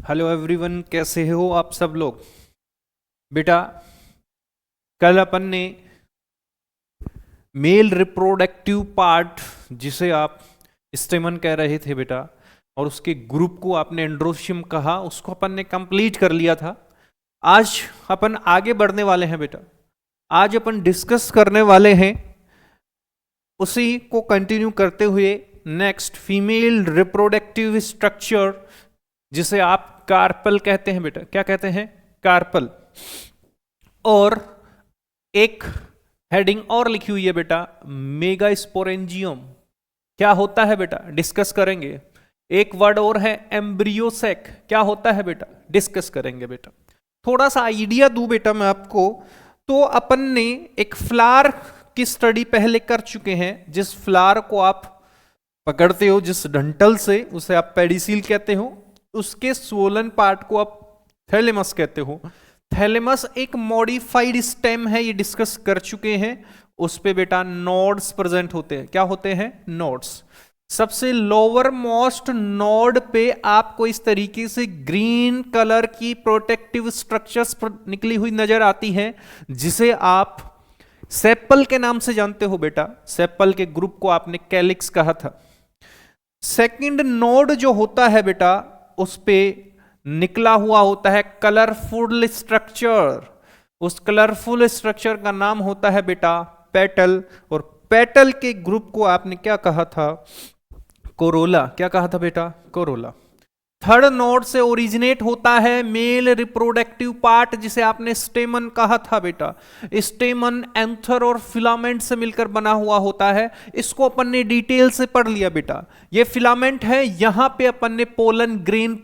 Hello everyone, कैसे हो आप सब लोग। बेटा, कल अपन ने मेल रिप्रोडक्टिव पार्ट, जिसे आप स्टेमन कह रहे थे बेटा, और उसके ग्रुप को आपने एंड्रोशियम कहा, उसको अपन ने कंप्लीट कर लिया था। आज अपन आगे बढ़ने वाले हैं बेटा। आज अपन डिस्कस करने वाले हैं उसी को कंटिन्यू करते हुए नेक्स्ट फीमेल रिप्रोडक्टिव स्ट्रक्चर, जिसे आप कार्पल कहते हैं बेटा। क्या कहते हैं? कार्पल। और एक हेडिंग और लिखी हुई है बेटा, मेगास्पोरेंजियम। क्या होता है बेटा? डिस्कस करेंगे। एक वर्ड और है एम्ब्रियोसेक। क्या होता है बेटा? डिस्कस करेंगे बेटा। थोड़ा सा आइडिया दूं बेटा मैं आपको, तो अपन ने एक फ्लावर की स्टडी पहले कर चुके हैं। जिस फ्लावर को आप पकड़ते हो, जिस डंठल से, उसे आप पेडिसील कहते हो। उसके स्वोलन पार्ट को आप थैलेमस कहते हो। थैलेमस एक मॉडिफाइड स्टेम है, ये डिस्कस कर चुके हैं। उस पे बेटा नोड्स प्रेजेंट होते हैं। क्या होते हैं? नोड्स। सबसे लोअर मोस्ट नोड पे आपको इस तरीके से ग्रीन कलर की प्रोटेक्टिव स्ट्रक्चर्स निकली हुई नजर आती है, जिसे आप सेपल के नाम से जानते हो बेटा। सेपल के ग्रुप को आपने कैलिक्स कहा था। सेकंड नोड जो होता है बेटा, उस पे निकला हुआ होता है कलरफुल स्ट्रक्चर। उस कलरफुल स्ट्रक्चर का नाम होता है बेटा पेटल। और पेटल के ग्रुप को आपने क्या कहा था? कोरोला। क्या कहा था बेटा? कोरोला। थर्ड नोड से ओरिजिनेट होता है मेल रिप्रोडक्टिव पार्ट, जिसे आपने स्टेमन कहा था बेटा। स्टेमन एंथर और फिलामेंट से मिलकर बना हुआ होता है। इसको अपन ने डिटेल से पढ़ लिया बेटा। ये फिलामेंट है, यहां पे अपन ने पोलन ग्रेन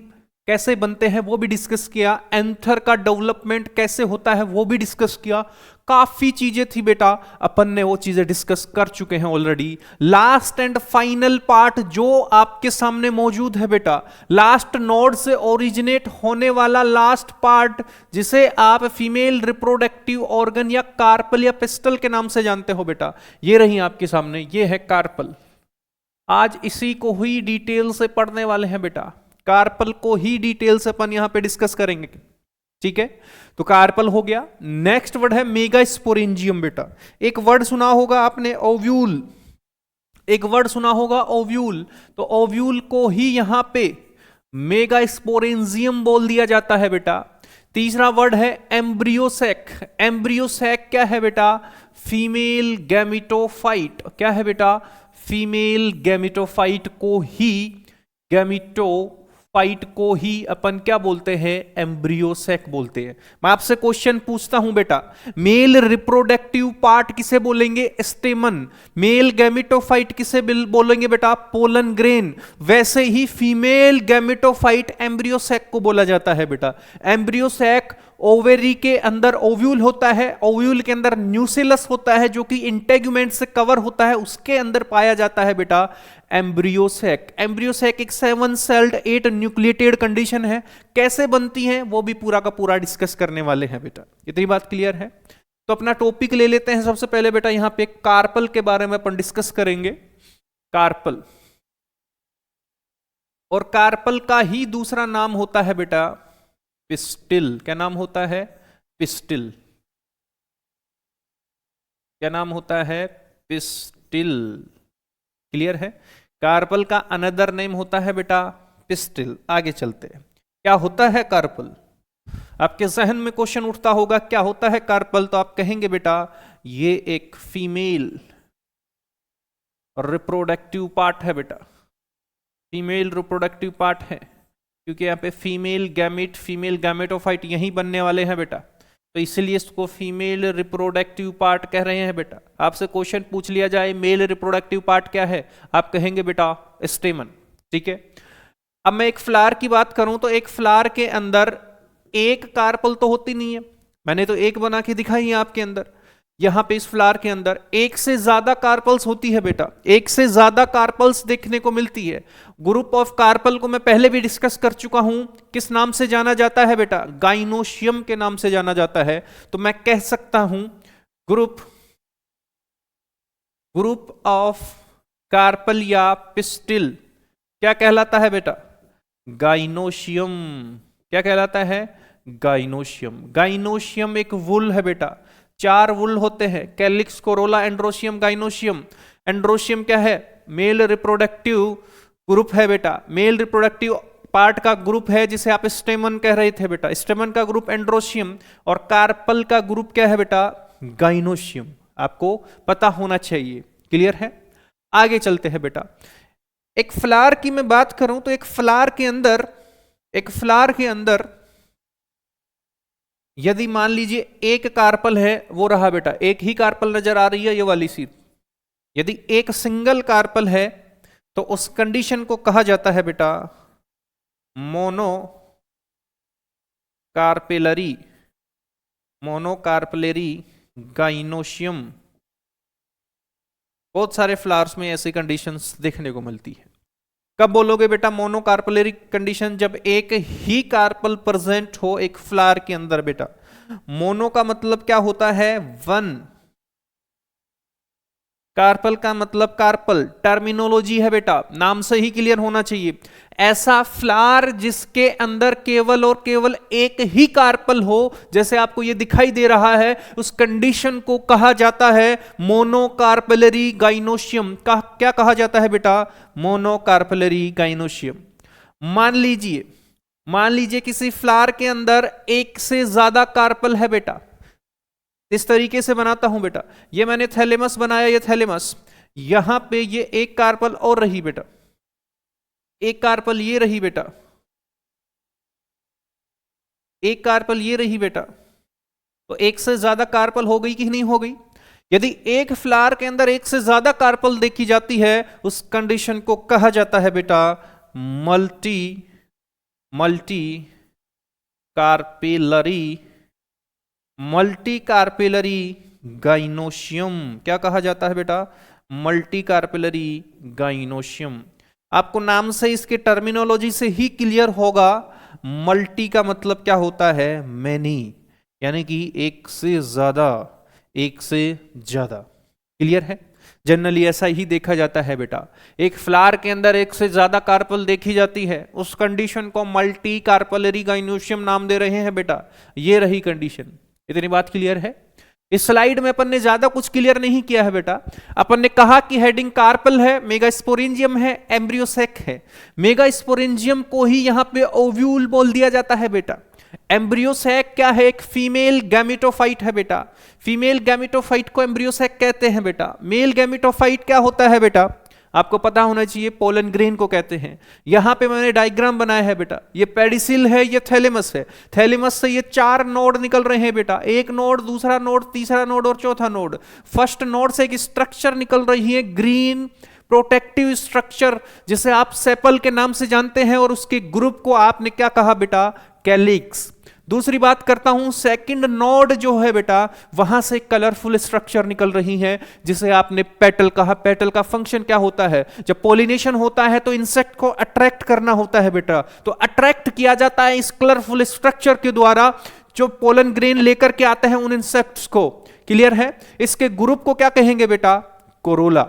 कैसे बनते हैं वो भी डिस्कस किया। एंथर का डेवलपमेंट कैसे होता है वो भी डिस्कस किया। काफी चीजें थी बेटा, अपन ने वो चीजें डिस्कस कर चुके हैं already. Last and final part जो आपके सामने मौजूद है बेटा, लास्ट नोड से ओरिजिनेट होने वाला लास्ट पार्ट, जिसे आप फीमेल रिप्रोडक्टिव ऑर्गन या कार्पल या पिस्टल के नाम से जानते हो बेटा, ये रही आपके सामने, ये है कार्पल। आज इसी को ही डिटेल से पढ़ने वाले हैं बेटा। कार्पल को ही डिटेल से अपन यहां पे डिस्कस करेंगे। ठीक है, तो कार्पल हो गया। नेक्स्ट वर्ड है मेगास्पोरेंजियम बेटा। एक वर्ड सुना होगा आपने, ओव्यूल। एक वर्ड सुना होगा ओव्यूल। तो ओव्यूल को ही यहां पे मेगास्पोरेंजियम बोल दिया जाता है बेटा। तीसरा वर्ड है एम्ब्रियोसेक। एम्ब्रियोसेक क्या है बेटा? Female gametophyte. क्या है बेटा? फीमेल गैमिटोफाइट को ही अपन क्या बोलते हैं? एम्ब्रियोसेक बोलते हैं। मैं आपसे क्वेश्चन पूछता हूं बेटा, मेल रिप्रोडक्टिव पार्ट किसे बोलेंगे? स्टेमन। मेल गैमिटोफाइट किसे बोलेंगे बेटा? Pollen grain. वैसे ही फीमेल गैमिटोफाइट एम्ब्रियोसेक को बोला जाता है बेटा। एम्ब्रियोसेक ओवेरी के अंदर ओव्यूल होता है, ओव्यूल के अंदर न्यूसिलस होता है जो कि इंटेगुमेंट से कवर होता है, उसके अंदर पाया जाता है बेटा एम्ब्रियोसेक। एम्ब्रियोसेक एक 7 सेल्ड 8 न्यूक्लिएटेड कंडीशन है। कैसे बनती है वो भी पूरा का पूरा डिस्कस करने वाले हैं बेटा। इतनी बात क्लियर है? तो अपना टॉपिक ले लेते हैं। सबसे पहले बेटा यहां पे कार्पल के बारे में अपन डिस्कस करेंगे। कार्पल, और कार्पल का ही दूसरा नाम होता है बेटा पिस्टिल। क्या नाम होता है? पिस्टिल। क्या नाम होता है? पिस्टिल। क्लियर है? कार्पल का अनदर नेम होता है बेटा पिस्टिल। आगे चलते हैं। क्या होता है कार्पल? आपके जहन में क्वेश्चन उठता होगा क्या होता है कार्पल, तो आप कहेंगे बेटा ये एक फीमेल रिप्रोडक्टिव पार्ट है बेटा। फीमेल रिप्रोडक्टिव पार्ट है, क्योंकि यहाँ पे फीमेल गैमेटोफाइट यही बनने वाले हैं बेटा, तो इसलिए इसको फीमेल रिप्रोडक्टिव पार्ट कह रहे हैं बेटा। आपसे क्वेश्चन पूछ लिया जाए मेल रिप्रोडक्टिव पार्ट क्या है, आप कहेंगे बेटा स्टेमन। ठीक है, अब मैं एक फ्लावर की बात करूं तो एक फ्लावर के अंदर एक कार्पल तो होती नहीं है। मैंने तो एक बना के दिखाई है आपके अंदर। यहां पे इस फ्लावर के अंदर एक से ज्यादा कार्पल्स होती है बेटा, एक से ज्यादा कार्पल्स देखने को मिलती है। ग्रुप ऑफ कार्पल को मैं पहले भी डिस्कस कर चुका हूं। किस नाम से जाना जाता है बेटा? गाइनोशियम के नाम से जाना जाता है। तो मैं कह सकता हूं ग्रुप ऑफ कार्पल या पिस्टिल क्या कहलाता है बेटा? गाइनोशियम। क्या कहलाता है? गाइनोशियम। गाइनोशियम एक वुल है बेटा, 4 वुल होते हैं, calyx, Corolla, androecium, gynoecium. Androecium क्या है? मेल रिप्रोडक्टिव ग्रुप है बेटा, मेल रिप्रोडक्टिव पार्ट का ग्रुप है जिसे आप स्टेमन कह रहे थे बेटा, स्टेमन का ग्रुप एंड्रोशियम, और कार्पल का ग्रुप क्या है बेटा? गाइनोशियम। आपको पता होना चाहिए। क्लियर है? आगे चलते हैं बेटा। एक फ्लावर की मैं बात करूं तो एक फ्लावर के अंदर यदि मान लीजिए एक कार्पल है, वो रहा बेटा, एक ही कार्पल नजर आ रही है ये वाली सी। यदि एक सिंगल कार्पल है तो उस कंडीशन को कहा जाता है बेटा मोनो कार्पेलरी गाइनोशियम। बहुत सारे फ्लावर्स में ऐसी कंडीशंस देखने को मिलती है। कब बोलोगे बेटा मोनोकार्पलरी कंडीशन? जब एक ही कार्पल प्रेजेंट हो एक फ्लावर के अंदर बेटा। मोनो का मतलब क्या होता है? 1। कार्पल का मतलब कार्पल, टर्मिनोलॉजी है बेटा, नाम से ही क्लियर होना चाहिए। ऐसा फ्लावर जिसके अंदर केवल और केवल एक ही कार्पल हो, जैसे आपको ये दिखाई दे रहा है, उस कंडीशन को कहा जाता है मोनोकार्पलरी गाइनोशियम। क्या कहा जाता है बेटा? Monocarpellary gynoecium. मान लीजिए किसी फ्लावर के अंदर एक से ज्यादा कार्पल है बेटा। इस तरीके से बनाता हूं बेटा, ये मैंने थैलेमस बनाया, ये थैलेमस, यहां पे ये एक कार्पल और रही बेटा, एक कार्पल ये रही बेटा, एक कार्पल ये रही बेटा। तो एक से ज्यादा कार्पल हो गई कि नहीं हो गई? यदि एक फ्लावर के अंदर एक से ज्यादा कार्पल देखी जाती है, उस कंडीशन को कहा जाता है बेटा मल्टी कार्पेलरी गाइनोशियम। क्या कहा जाता है बेटा? Multi carpellary gynoecium. आपको नाम से इसके टर्मिनोलॉजी से ही क्लियर होगा। मल्टी का मतलब क्या होता है? मैनी, यानी कि एक से ज्यादा। क्लियर है? जनरली ऐसा ही देखा जाता है बेटा। एक फ्लावर के अंदर एक से ज्यादा कार्पल देखी जाती है, उस कंडीशन को मल्टी कार्पलरी गाइनोशियम नाम दे रहे हैं बेटा। ये रही कंडीशन। इतनी बात क्लियर है? इस स्लाइड में अपन ने ज्यादा कुछ क्लियर नहीं किया है बेटा। अपन ने कहा कि हेडिंग कार्पल है, मेगास्पोरेंजियम है, एम्ब्रियोसेक है। मेगास्पोरेंजियम को ही यहां पे ओव्यूल बोल दिया जाता है बेटा। एम्ब्रियोसेक क्या है? एक फीमेल गैमेटोफाइट है बेटा। फीमेल गैमेटोफाइट को एम्ब्रियोसेक कहते हैं बेटा। मेल गैमेटोफाइट क्या होता है बेटा? आपको पता होना चाहिए, पोलन ग्रेन को कहते हैं। यहां पे मैंने डायग्राम बनाया है बेटा, ये पेडिसिल है, ये थैलेमस है। थैलेमस से ये 4 नोड निकल रहे हैं बेटा, एक नोड, दूसरा नोड, तीसरा नोड और चौथा नोड। फर्स्ट नोड से एक स्ट्रक्चर निकल रही है, ग्रीन प्रोटेक्टिव स्ट्रक्चर, जिसे आप सेपल के नाम से जानते हैं, और उसके ग्रुप को आपने क्या कहा बेटा? कैलिक्स। दूसरी बात करता हूं, सेकंड नोड जो है बेटा, वहां से कलरफुल स्ट्रक्चर निकल रही है, जिसे आपने पेटल कहा। पेटल का फंक्शन क्या होता है? जब पॉलिनेशन होता है तो इंसेक्ट को अट्रैक्ट करना होता है बेटा, तो अट्रैक्ट किया जाता है इस कलरफुल स्ट्रक्चर के द्वारा, जो पोलन ग्रेन लेकर के आते हैं उन इंसेक्ट्स को। क्लियर है? इसके ग्रुप को क्या कहेंगे बेटा? कोरोला।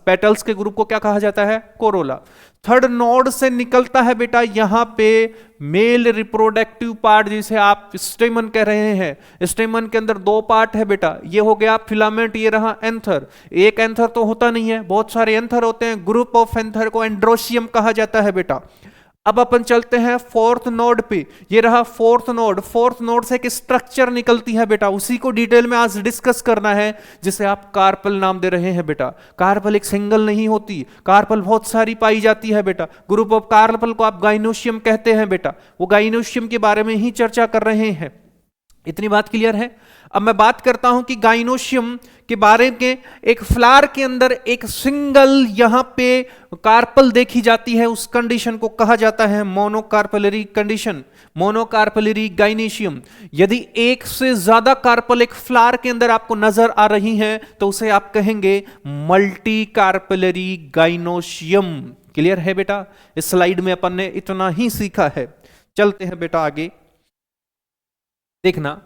पेटल्स के ग्रुप को क्या कहा जाता है? कोरोला। थर्ड नोड से निकलता है बेटा यहां पे मेल रिप्रोडक्टिव पार्ट, जिसे आप स्टेमन कह रहे हैं। स्टेमन के अंदर 2 पार्ट है बेटा, ये हो गया फिलामेंट, ये रहा एंथर। एक एंथर तो होता नहीं है, बहुत सारे एंथर होते हैं। ग्रुप ऑफ एंथर को एंड्रोशियम कहा जाता है बेटा। अब अपन चलते हैं 4th नोड पे, ये रहा 4th नोड। 4th नोड से एक स्ट्रक्चर निकलती है बेटा, उसी को डिटेल में आज डिस्कस करना है, जिसे आप कार्पल नाम दे रहे हैं बेटा। कार्पल एक सिंगल नहीं होती, कार्पल बहुत सारी पाई जाती है बेटा। ग्रुप ऑफ कार्पल को आप गाइनोशियम कहते हैं बेटा। वो गाइनोशियम के बारे में ही चर्चा कर रहे हैं। इतनी बात क्लियर है? अब मैं बात करता हूं कि गाइनोशियम के बारे में। एक फ्लावर के अंदर एक सिंगल यहां पे कार्पल देखी जाती है, उस कंडीशन को कहा जाता है मोनोकार्पलरी कंडीशन, मोनोकार्पलरी गाइनोशियम। यदि एक से ज्यादा कार्पल एक फ्लावर के अंदर आपको नजर आ रही हैं, तो उसे आप कहेंगे मल्टी कार्पलरी गाइनोशियम। क्लियर है बेटा? इस स्लाइड में अपन ने इतना ही सीखा है। चलते हैं बेटा आगे। देखना,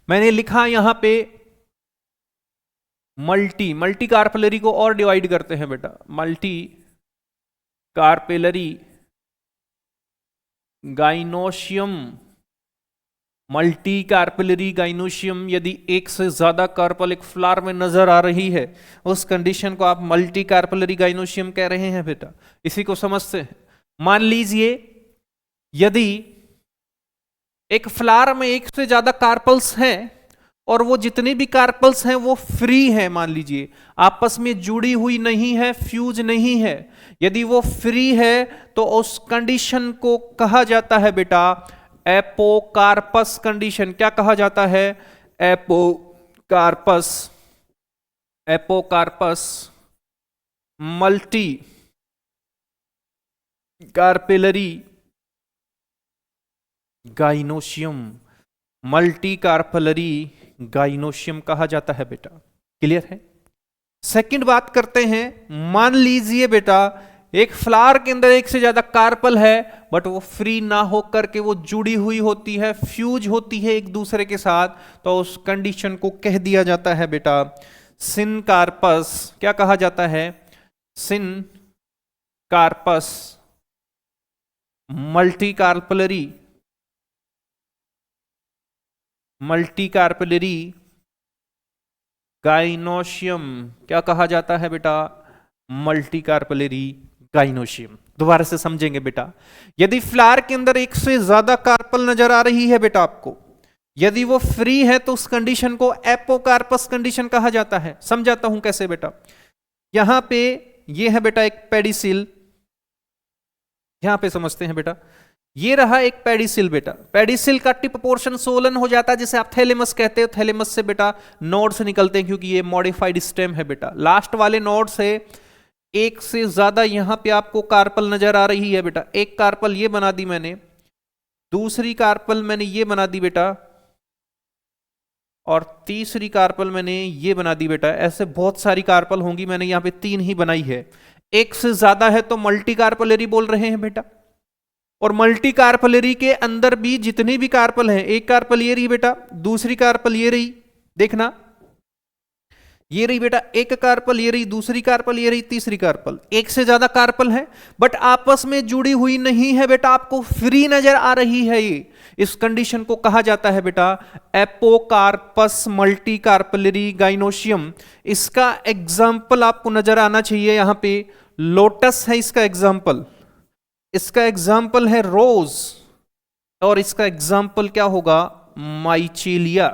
मैंने लिखा यहां पे मल्टी कार्पेलरी को और डिवाइड करते हैं बेटा। Multi carpellary gynoecium, multi carpellary gynoecium. यदि एक से ज्यादा कार्पल एक फ्लावर में नजर आ रही है, उस कंडीशन को आप मल्टी कार्पेलरी गाइनोशियम कह रहे हैं बेटा। इसी को समझते हैं। मान लीजिए यदि एक फ्लावर में एक से ज्यादा कार्पल्स हैं और वो जितने भी कार्पल्स हैं वो फ्री है, मान लीजिए आपस में जुड़ी हुई नहीं है, फ्यूज नहीं है। यदि वो फ्री है तो उस कंडीशन को कहा जाता है बेटा एपोकार्पस कंडीशन। क्या कहा जाता है? Apocarpous. Apocarpous multi carpellary gynoecium, multi carpellary gynoecium कहा जाता है बेटा। क्लियर है? सेकंड बात करते हैं। मान लीजिए बेटा एक फ्लावर के अंदर एक से ज्यादा कार्पल है, बट वो फ्री ना होकर के वो जुड़ी हुई होती है, फ्यूज होती है एक दूसरे के साथ, तो उस कंडीशन को कह दिया जाता है बेटा सिनकार्पस। क्या कहा जाता है? Syncarpous multi carpellary, multi carpellary gynoecium. क्या कहा जाता है बेटा? Multi carpellary gynoecium. दोबारा से समझेंगे बेटा। यदि फ्लावर के अंदर एक से ज्यादा कार्पल नजर आ रही है बेटा आपको, यदि वो फ्री है तो उस कंडीशन को एपोकार्पस कंडीशन कहा जाता है। समझाता हूं कैसे बेटा। यहां पे ये है बेटा एक पेडिसिल, यहां पे समझते हैं बेटा। ये रहा एक पेडिसिल बेटा। पेडिसिल का टिप पोर्शन सोलन हो जाता है, जिसे आप थैलेमस कहते हो। थैलेमस से बेटा नोड्स निकलते हैं, क्योंकि ये मॉडिफाइड स्टेम है बेटा। लास्ट वाले नोड से एक से ज्यादा यहां पे आपको कार्पल नजर आ रही है बेटा। एक कार्पल ये बना दी मैंने, दूसरी कार्पल मैंने ये बना दी बेटा, और तीसरी कार्पल मैंने ये बना दी बेटा। ऐसे बहुत सारी कार्पल होंगी, मैंने यहां पे 3 ही बनाई है। एक से ज्यादा है तो मल्टी कार्पलरी बोल रहे हैं बेटा। और मल्टी कार्पलरी के अंदर भी जितनी भी कार्पल हैं, एक कार्पल ये रही बेटा, दूसरी कार्पल ये रही, देखना ये रही बेटा, एक कार्पल ये रही, दूसरी कार्पल ये रही, तीसरी कार्पल। एक से ज्यादा कार्पल है बट आपस में जुड़ी हुई नहीं है बेटा, आपको फ्री नजर आ रही है ये। इस कंडीशन को कहा जाता है बेटा एपोकार्पस मल्टी कार्पलरी गाइनोशियम। इसका एग्जाम्पल आपको नजर आना चाहिए। यहां पे लोटस है इसका एग्जाम्पल, इसका एग्जाम्पल है रोज, और इसका एग्जाम्पल क्या होगा? माइचीलिया।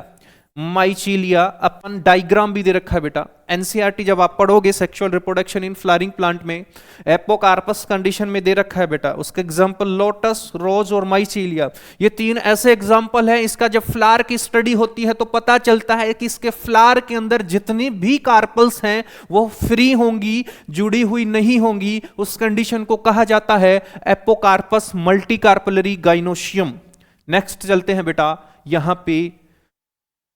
माइचीलिया अपन डायग्राम भी दे रखा है बेटा। एनसीईआरटी जब आप पढ़ोगे sexual reproduction in flowering plant में, एपोकार्पस कंडीशन में दे रखा है बेटा। उसका एग्जाम्पल लोटस, रोज और माइचीलिया, ये 3 ऐसे एग्जाम्पल हैं। इसका जब फ्लावर की स्टडी होती है तो पता चलता है कि इसके फ्लावर के अंदर जितनी भी कार्पल्स हैं वो फ्री होंगी, जुड़ी हुई नहीं होंगी। उस कंडीशन को कहा जाता है apocarpous multi carpellary gynoecium. Next चलते हैं बेटा। यहां पे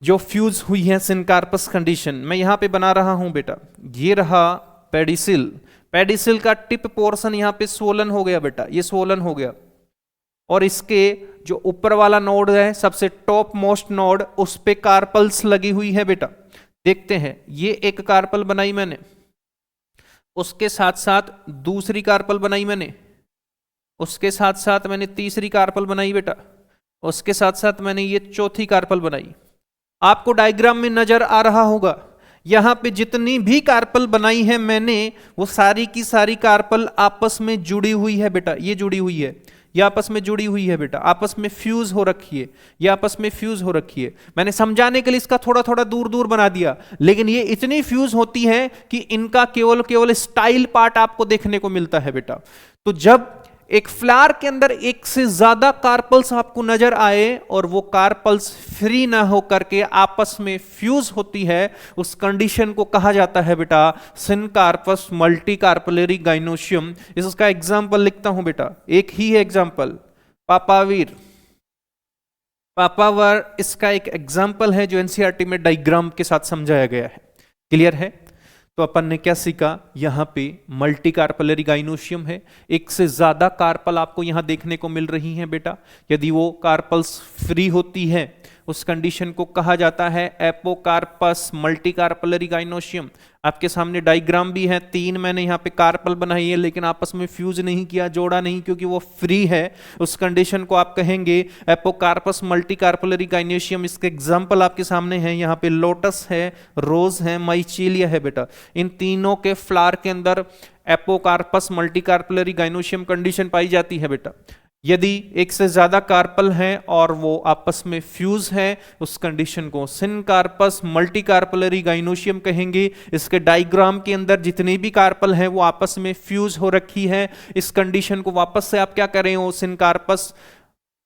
जो फ्यूज हुई है सिनकार्पस कंडीशन, मैं यहां पे बना रहा हूं बेटा। ये रहा पेडिसिल, पेडिसिल का टिप पोर्शन यहां पे स्वोलन हो गया बेटा, ये स्वोलन हो गया। और इसके जो ऊपर वाला नोड है, सबसे टॉप मोस्ट नोड, उस पे कार्पल्स लगी हुई है बेटा। देखते हैं, ये एक कार्पल बनाई मैंने, उसके साथ साथ दूसरी कार्पल बनाई मैंने, उसके साथ साथ मैंने तीसरी कार्पल बनाई बेटा, उसके साथ साथ मैंने ये चौथी कार्पल बनाई। आपको डायग्राम में नजर आ रहा होगा, यहां पे जितनी भी कार्पल बनाई है मैंने, वो सारी की सारी कार्पल आपस में जुड़ी हुई है बेटा। ये जुड़ी हुई है, ये आपस में जुड़ी हुई है बेटा, आपस में फ्यूज हो रखी है, ये आपस में फ्यूज हो रखी है। मैंने समझाने के लिए इसका थोड़ा थोड़ा दूर दूर बना दिया, लेकिन ये इतनी फ्यूज होती है कि इनका केवल केवल स्टाइल पार्ट आपको देखने को मिलता है बेटा। तो जब एक फ्लावर के अंदर एक से ज्यादा कार्पल्स आपको नजर आए और वो कार्पल्स फ्री ना होकर के आपस में फ्यूज होती है, उस कंडीशन को कहा जाता है बेटा सिनकार्पस मल्टी कार्पेलरी गाइनोशियम। इसका एग्जांपल लिखता हूं बेटा, एक ही है एग्जांपल, पापावीर। पापावर इसका एक एग्जांपल है जो एनसीईआरटी में डायग्राम के साथ समझाया गया है। क्लियर है? तो अपन ने क्या सीखा? यहां पे मल्टी कार्पेलरी गाइनोशियम है, एक से ज्यादा कार्पल आपको यहां देखने को मिल रही हैं बेटा। यदि वो कार्पल्स फ्री होती है, उस कंडीशन को कहा जाता है एपोकार्पस मल्टी कार्पेलरी गाइनोशियम। आपके सामने डायग्राम भी है, 3 मैंने यहाँ पे कार्पल बनाई है, लेकिन आपस में फ्यूज नहीं किया, जोड़ा नहीं, क्योंकि वो फ्री है। उस कंडीशन को आप कहेंगे एपोकार्पस मल्टीकार्पलरी गाइनोसियम। इसके एग्जांपल आपके सामने हैं, यहाँ पे लोटस है, रोज है, माइचेलिया है बेटा। इन तीनों के फ्लावर के अंदर एपोकार्पस मल्टीकार्पलरी गाइनोसियम कंडीशन पाई जाती है बेटा। यदि एक से ज्यादा कार्पल हैं और वो आपस में फ्यूज है, उस कंडीशन को सिनकार्पस मल्टीकार्पलरी गाइनोसियम कहेंगे। इसके डायग्राम के अंदर जितने भी कार्पल हैं वो आपस में फ्यूज हो रखी है। इस कंडीशन को वापस से आप क्या करें, वो सिनकार्पस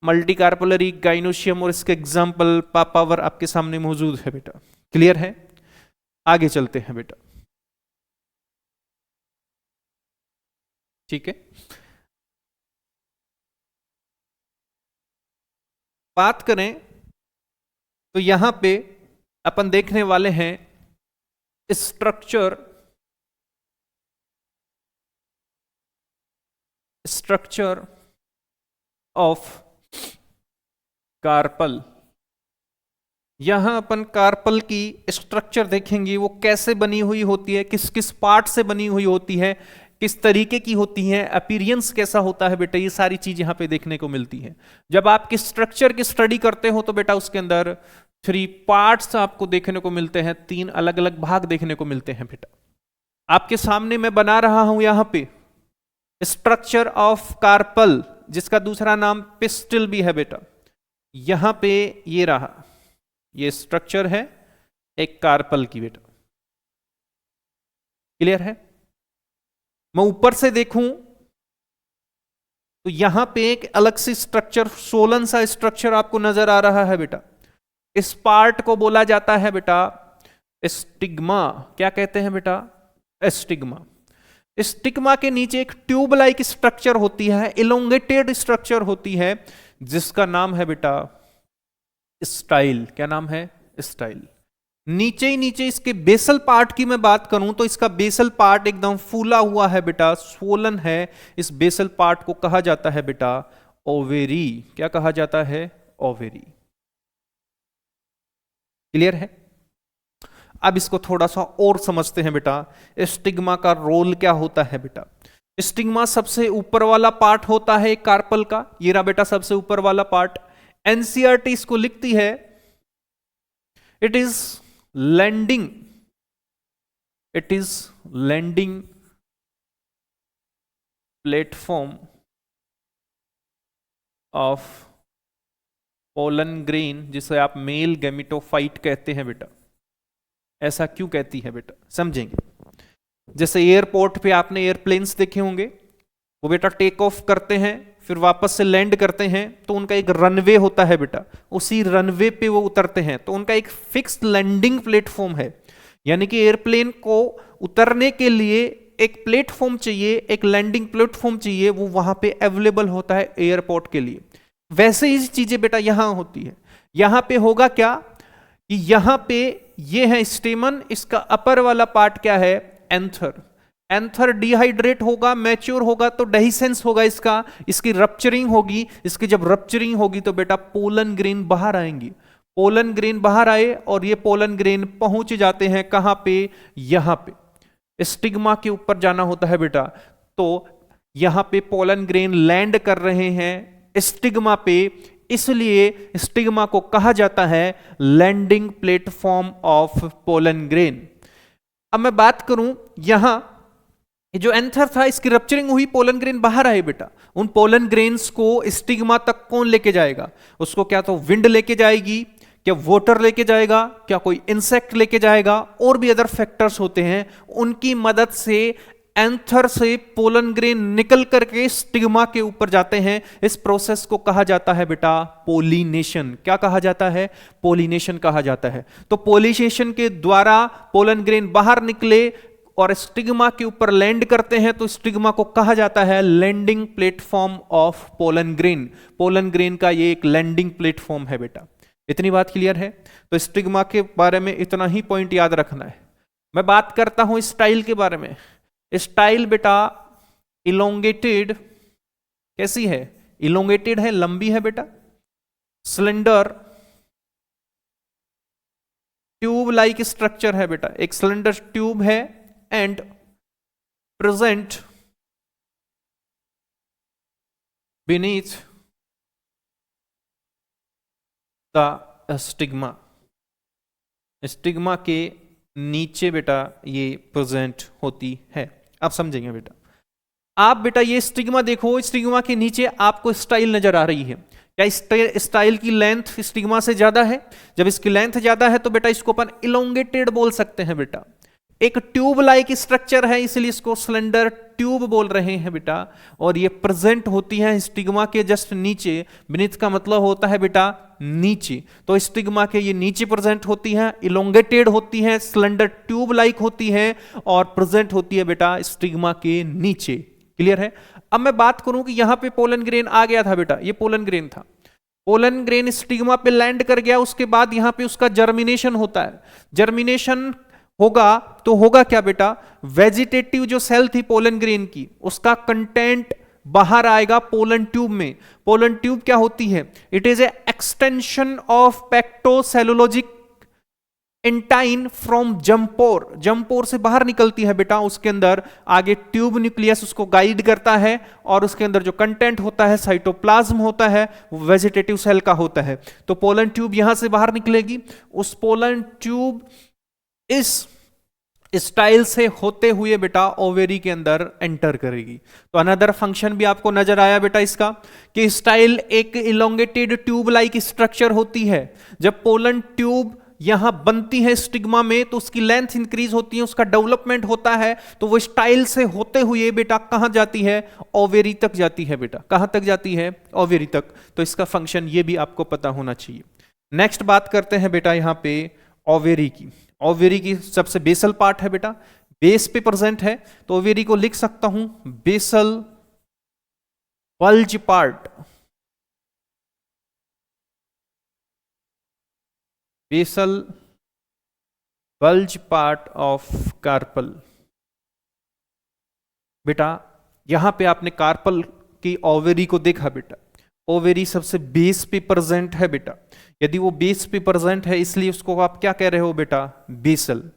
मल्टीकार्पलरी गाइनोसियम, और इसके एग्जाम्पल पापावर आपके सामने मौजूद है बेटा। क्लियर है? आगे चलते हैं बेटा। ठीक है, बात करें तो यहां पे अपन देखने वाले हैं स्ट्रक्चर ऑफ कार्पल। यहां अपन कार्पल की स्ट्रक्चर देखेंगे, वो कैसे बनी हुई होती है, किस किस पार्ट से बनी हुई होती है, किस तरीके की होती है, अपीरियंस कैसा होता है बेटा, ये सारी चीज यहां पे देखने को मिलती है। जब आप किस स्ट्रक्चर की स्टडी करते हो तो बेटा उसके अंदर 3 पार्ट्स आपको देखने को मिलते हैं, 3 अलग अलग भाग देखने को मिलते हैं बेटा। आपके सामने मैं बना रहा हूं यहां पे स्ट्रक्चर ऑफ कार्पल, जिसका दूसरा नाम पिस्टिल भी है बेटा। यहां पे ये रहा, ये स्ट्रक्चर है एक कार्पल की बेटा। क्लियर है? मैं ऊपर से देखूं तो यहां पे एक अलग से स्ट्रक्चर, सोलन सा स्ट्रक्चर आपको नजर आ रहा है बेटा। इस पार्ट को बोला जाता है बेटा स्टिग्मा। क्या कहते हैं बेटा? स्टिग्मा। स्टिग्मा के नीचे एक ट्यूब लाइक स्ट्रक्चर होती है, इलोंगेटेड स्ट्रक्चर होती है, जिसका नाम है बेटा स्टाइल। क्या नाम है? स्टाइल। नीचे ही नीचे इसके बेसल पार्ट की मैं बात करूं तो इसका बेसल पार्ट एकदम फूला हुआ है बेटा, स्वोलन है। इस बेसल पार्ट को कहा जाता है बेटा ओवेरी। क्या कहा जाता है? ओवेरी। क्लियर है? अब इसको थोड़ा सा और समझते हैं बेटा, स्टिग्मा का रोल क्या होता है बेटा। स्टिग्मा सबसे ऊपर वाला पार्ट होता है कार्पल का, ये रहा बेटा सबसे ऊपर वाला पार्ट। एनसीईआरटी इसको लिखती है it is landing platform of pollen grain, जिसे आप मेल गैमेटोफाइट कहते हैं बेटा। ऐसा क्यों कहती है बेटा, समझेंगे। जैसे एयरपोर्ट पे आपने एयरप्लेन्स देखे होंगे, वो बेटा टेक ऑफ करते हैं फिर वापस से लैंड करते हैं, तो उनका एक रनवे होता है बेटा, उसी रनवे पे वो उतरते हैं, तो उनका एक फिक्स लैंडिंग प्लेटफॉर्म है। यानी कि एयरप्लेन को उतरने के लिए एक प्लेटफॉर्म चाहिए, एक लैंडिंग प्लेटफॉर्म चाहिए, वो वहां पे अवेलेबल होता है एयरपोर्ट के लिए। वैसे ही चीजें बेटा यहां होती है। यहां पे होगा क्या कि यहां पे ये है स्टेमन, इसका अपर वाला पार्ट क्या है? एंथर। एंथर डिहाइड्रेट होगा, मैच्योर होगा तो डेहिसेंस होगा इसका, इसकी रप्चरिंग होगी। इसकी जब रप्चरिंग होगी तो बेटा पोलन ग्रेन बाहर आएंगी। पोलन ग्रेन बाहर आए और ये पोलन ग्रेन पहुंच जाते हैं कहां पे? यहां पे स्टिग्मा के ऊपर जाना होता है बेटा। तो यहां पे पोलन ग्रेन लैंड कर रहे हैं स्टिग्मा पे, इसलिए स्टिग्मा को कहा जाता है landing platform of pollen grain. अब मैं बात करूं यहां जो एंथर था, इसकी रप्चरिंग हुई, पोलन ग्रेन बाहर आए बेटा। उन पोलन ग्रेन्स को स्टिग्मा तक कौन लेके जाएगा? उसको क्या तो विंड लेके जाएगी, क्या वाटर लेके जाएगा, क्या कोई इंसेक्ट लेके जाएगा, और भी अदर फैक्टर्स होते हैं। उनकी मदद से एंथर से पोलन ग्रेन निकल करके स्टिग्मा के ऊपर जाते हैं। इस प्रोसेस को कहा जाता है बेटा पोलिनेशन। क्या कहा जाता है? पोलिनेशन कहा जाता है। तो पोलिनेशन के द्वारा पोलन ग्रेन बाहर निकले और स्टिग्मा के ऊपर लैंड करते हैं, तो स्टिग्मा को कहा जाता है landing platform of pollen grain. Pollen grain का ये एक लैंडिंग प्लेटफॉर्म है बेटा। इतनी बात क्लियर है? तो स्टिग्मा के बारे में इतना ही पॉइंट याद रखना है। मैं बात करता हूं स्टाइल के बारे में। स्टाइल बेटा इलोंगेटेड कैसी है? इलोंगेटेड है, लंबी है बेटा, स्लेंडर, ट्यूब लाइक स्ट्रक्चर है बेटा, एक सिलेंडर ट्यूब है and present beneath the stigma, stigma के नीचे बेटा ये प्रेजेंट होती है। आप समझेंगे बेटा, आप बेटा ये स्टिग्मा देखो, स्टिग्मा के नीचे आपको स्टाइल नजर आ रही है, क्या स्टाइल की लेंथ स्टिग्मा से ज्यादा है? जब इसकी लेंथ ज्यादा है तो बेटा इसको अपन इलोंगेटेड बोल सकते हैं बेटा। एक ट्यूब लाइक स्ट्रक्चर है इसलिए इसको सिलेंडर ट्यूब बोल रहे हैं बेटा, और ये प्रेजेंट होती है स्टिग्मा के जस्ट नीचे। बीनीथ का मतलब होता है बेटा नीचे, तो स्टिग्मा के ये नीचे प्रेजेंट होती है, इलोंगेटेड होती है, सिलेंडर ट्यूब लाइक होती है और प्रेजेंट होती है बेटा स्टिग्मा के नीचे। क्लियर है? अब मैं बात करूं कि यहां पे पोलन ग्रेन आ गया था बेटा, ये पोलन ग्रेन था, पोलन ग्रेन स्टिग्मा पे लैंड कर गया, उसके बाद यहां पे उसका जर्मिनेशन होता है। जर्मिनेशन होगा तो होगा क्या बेटा, वेजिटेटिव जो सेल थी पोलन ग्रेन की उसका कंटेंट बाहर आएगा पोलन ट्यूब में। पोलन ट्यूब क्या होती है? It is a extension of pectocellulosic intine from germ pore, germ pore से बाहर निकलती है बेटा, उसके अंदर आगे ट्यूब न्यूक्लियस उसको गाइड करता है और उसके अंदर जो कंटेंट होता है साइटोप्लाज्म होता है वो वेजिटेटिव सेल का होता है। तो पोलन ट्यूब यहां से बाहर निकलेगी, उस पोलन ट्यूब इस स्टाइल से होते हुए बेटा ओवेरी के अंदर एंटर करेगी। तो अनदर फंक्शन भी आपको नजर आया बेटा इसका, कि स्टाइल एक इलोंगेटेड ट्यूब लाइक स्ट्रक्चर होती है। जब पोलन ट्यूब यहां बनती है स्टिग्मा में तो उसकी लेंथ इंक्रीज होती है, उसका डेवलपमेंट होता है, तो वो स्टाइल से होते हुए बेटा कहां जाती है? ओवेरी तक जाती है बेटा। कहां तक जाती है? ओवेरी तक। तो इसका फंक्शन ये भी आपको पता होना चाहिए। नेक्स्ट बात करते हैं बेटा यहां पे ओवेरी की। ओवेरी की सबसे बेसल पार्ट है बेटा, बेस पे प्रेजेंट है, तो ओवेरी को लिख सकता हूं basal bulge part, basal bulge part of carpel. बेटा यहां पे आपने कार्पल की ओवेरी को देखा बेटा, ओवेरी सबसे बेस पे प्रेजेंट है बेटा। यदि वो बेस पे प्रेजेंट है इसलिए उसको आप क्या कह रहे हो बेटा? बेसल।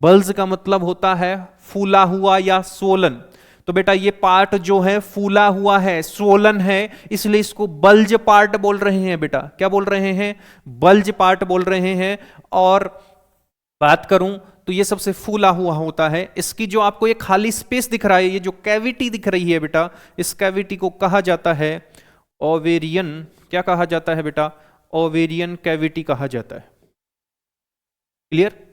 बल्ज का मतलब होता है फूला हुआ या स्वोलन, तो बेटा ये पार्ट जो है फूला हुआ है, स्वोलन है, इसलिए इसको बल्ज पार्ट बोल रहे हैं बेटा। क्या बोल रहे हैं? बल्ज पार्ट बोल रहे हैं। और बात करूं तो ये सबसे फूला हुआ होता है। इसकी जो आपको ये खाली स्पेस दिख रहा है, ये जो कैविटी दिख रही है बेटा, इस कैविटी को कहा जाता है ओवेरियन। क्या कहा जाता है बेटा? ओवेरियन कैविटी कहा जाता है। क्लियर?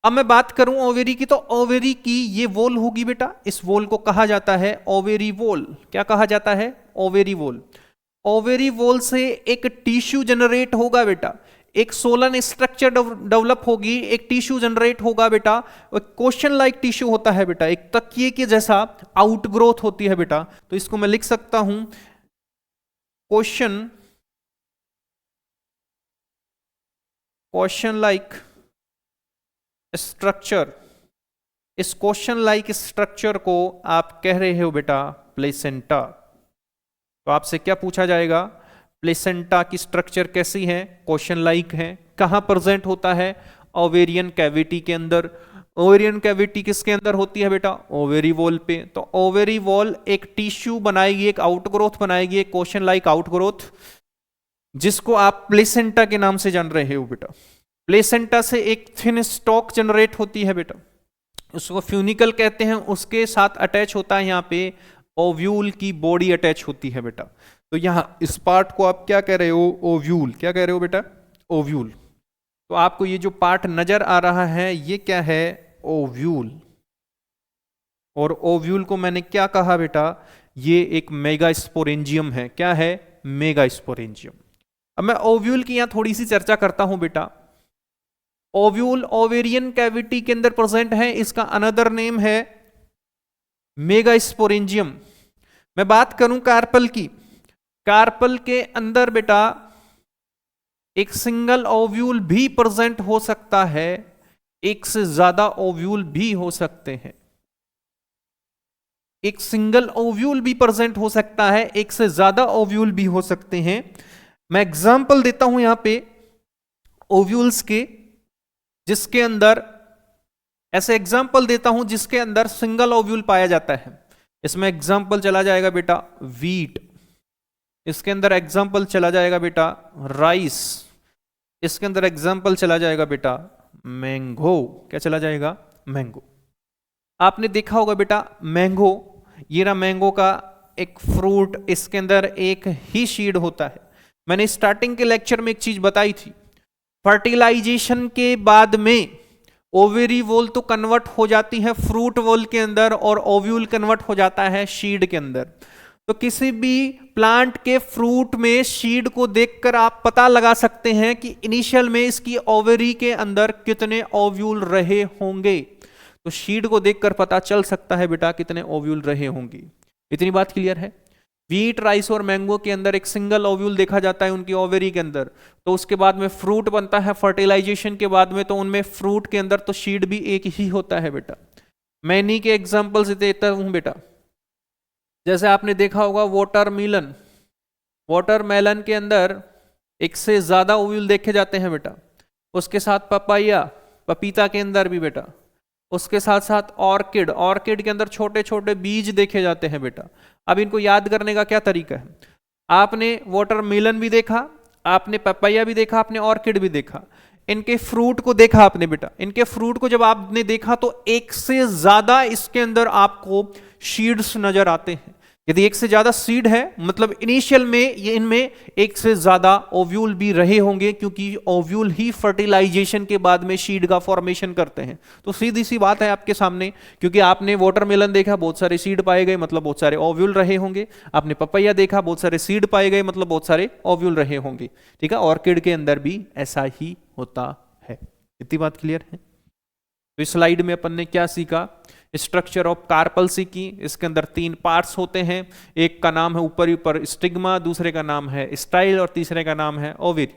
अब मैं बात करूं ओवेरी की, तो ओवेरी की ये वॉल होगी बेटा, इस वॉल को कहा जाता है ओवेरी वॉल। क्या कहा जाता है? Ovary wall. ओवेरी वॉल से एक टिश्यू जनरेट होगा बेटा, एक सोलन स्ट्रक्चर डेवलप होगी, एक टिश्यू जनरेट होगा बेटा, क्वेश्चन लाइक टिश्यू होता है बेटा, एक तकिए के जैसा आउटग्रोथ होती है बेटा। तो इसको मैं लिख सकता हूं क्वेश्चन लाइक स्ट्रक्चर। इस क्वेश्चन लाइक स्ट्रक्चर को आप कह रहे हो बेटा प्लेसेंटा। तो आपसे क्या पूछा जाएगा? प्लेसेंटा की स्ट्रक्चर कैसी है? क्वेश्चन लाइक है। कहां प्रेजेंट होता है? ओवेरियन कैविटी के अंदर। ओवेरियन कैविटी किसके अंदर होती है बेटा? ओवेरी वॉल पे। तो ओवेरी वॉल एक टिश्यू बनाएगी, एक आउटग्रोथ बनाएगी, एक क्वेश्चन लाइक आउटग्रोथ, जिसको आप प्लेसेंटा के नाम से जान रहे हो बेटा। प्लेसेंटा से एक थिन स्टॉक जनरेट होती है बेटा, उसको फ्यूनिकल कहते हैं, उसके साथ अटैच होता है यहाँ पे ओव्यूल की बॉडी अटैच होती है बेटा। तो यहां इस पार्ट को आप क्या कह रहे हो? ओव्यूल। क्या कह रहे हो बेटा? ओव्यूल। तो आपको ये जो पार्ट नजर आ रहा है ये क्या है? ओव्यूल। और ओव्यूल को मैंने क्या कहा बेटा? ये एक मेगास्पोरेंजियम है। क्या है? मेगास्पोरेंजियम। अब मैं ओव्यूल की यहां थोड़ी सी चर्चा करता हूं बेटा। ओव्यूल ओवेरियन कैविटी के अंदर प्रेजेंट है, इसका अनदर नेम है मेगास्पोरेंजियम। मैं बात करूं कार्पल की, कार्पल के अंदर बेटा एक सिंगल ओव्यूल भी प्रेजेंट हो सकता है, एक से ज्यादा ओव्यूल भी हो सकते हैं। एक सिंगल ओव्यूल भी प्रेजेंट हो सकता है, एक से ज्यादा ओव्यूल भी हो सकते हैं। मैं एग्जांपल देता हूं यहां पे ओव्यूल्स के। जिसके अंदर, ऐसे एग्जाम्पल देता हूं जिसके अंदर सिंगल ओव्यूल पाया जाता है। इसमें एग्जाम्पल चला जाएगा बेटा वीट, इसके अंदर एग्जाम्पल चला जाएगा बेटा राइस, इसके अंदर एग्जाम्पल चला जाएगा बेटा मैंगो। क्या चला जाएगा? मैंगो। आपने देखा होगा बेटा मैंगो, ये रहा मैंगो का एक फ्रूट, इसके अंदर एक ही सीड होता है। मैंने स्टार्टिंग के लेक्चर में एक चीज बताई थी, फर्टिलाइजेशन के बाद में ओवेरी वॉल तो कन्वर्ट हो जाती है फ्रूट वॉल के अंदर और ओव्यूल कन्वर्ट हो जाता है सीड के अंदर। तो किसी भी प्लांट के फ्रूट में सीड को देखकर आप पता लगा सकते हैं कि इनिशियल में इसकी ओवेरी के अंदर कितने ओव्यूल रहे होंगे। तो सीड को देखकर पता चल सकता है बेटा कितने ओव्यूल रहे होंगे। इतनी बात क्लियर है? व्हीट, राइस और मैंगो के अंदर एक सिंगल ओव्यूल देखा जाता है उनकी ओवेरी के अंदर, तो उसके बाद में फ्रूट बनता है फर्टिलाइजेशन के बाद में, तो उनमें फ्रूट के अंदर तो सीड भी एक ही होता है बेटा। मैं इन्हीं के एग्जाम्पल्स देता हूं बेटा। जैसे आपने देखा होगा वाटरमेलन, वाटरमेलन के अंदर एक से ज्यादा ओव्यूल देखे जाते हैं बेटा। उसके साथ पपाया, पपीता के अंदर भी बेटा। उसके साथ साथ ऑर्किड, ऑर्किड के अंदर छोटे छोटे बीज देखे जाते हैं बेटा। अब इनको याद करने का क्या तरीका है? आपने वाटरमेलन भी देखा, आपने पपाया भी देखा, आपने ऑर्किड भी देखा, इनके फ्रूट को देखा आपने बेटा। इनके फ्रूट को जब आपने देखा तो एक से ज्यादा इसके अंदर आपको सीड्स नजर आते हैं। यदि एक से ज्यादा सीड है मतलब इनिशियल में ये इनमें एक से ज्यादा ओव्यूल भी रहे होंगे, क्योंकि ओव्यूल ही फर्टिलाइजेशन के बाद में सीड का फॉर्मेशन करते हैं। तो सीधी सी बात है आपके सामने, क्योंकि आपने वाटरमेलन देखा बहुत सारे सीड पाए गए मतलब बहुत सारे ओव्यूल रहे होंगे। आपने पपैया देखा बहुत सारे सीड पाए गए मतलब बहुत सारे ओव्यूल रहे होंगे। ठीक है, ऑर्किड के अंदर भी ऐसा ही होता है। इतनी बात क्लियर है? तो इस स्लाइड में अपन ने क्या सीखा? स्ट्रक्चर ऑफ कार्पल सीखी। इसके अंदर 3 पार्ट्स होते हैं, एक का नाम है ऊपर ऊपर स्टिग्मा, दूसरे का नाम है स्टाइल और तीसरे का नाम है ओवेरी।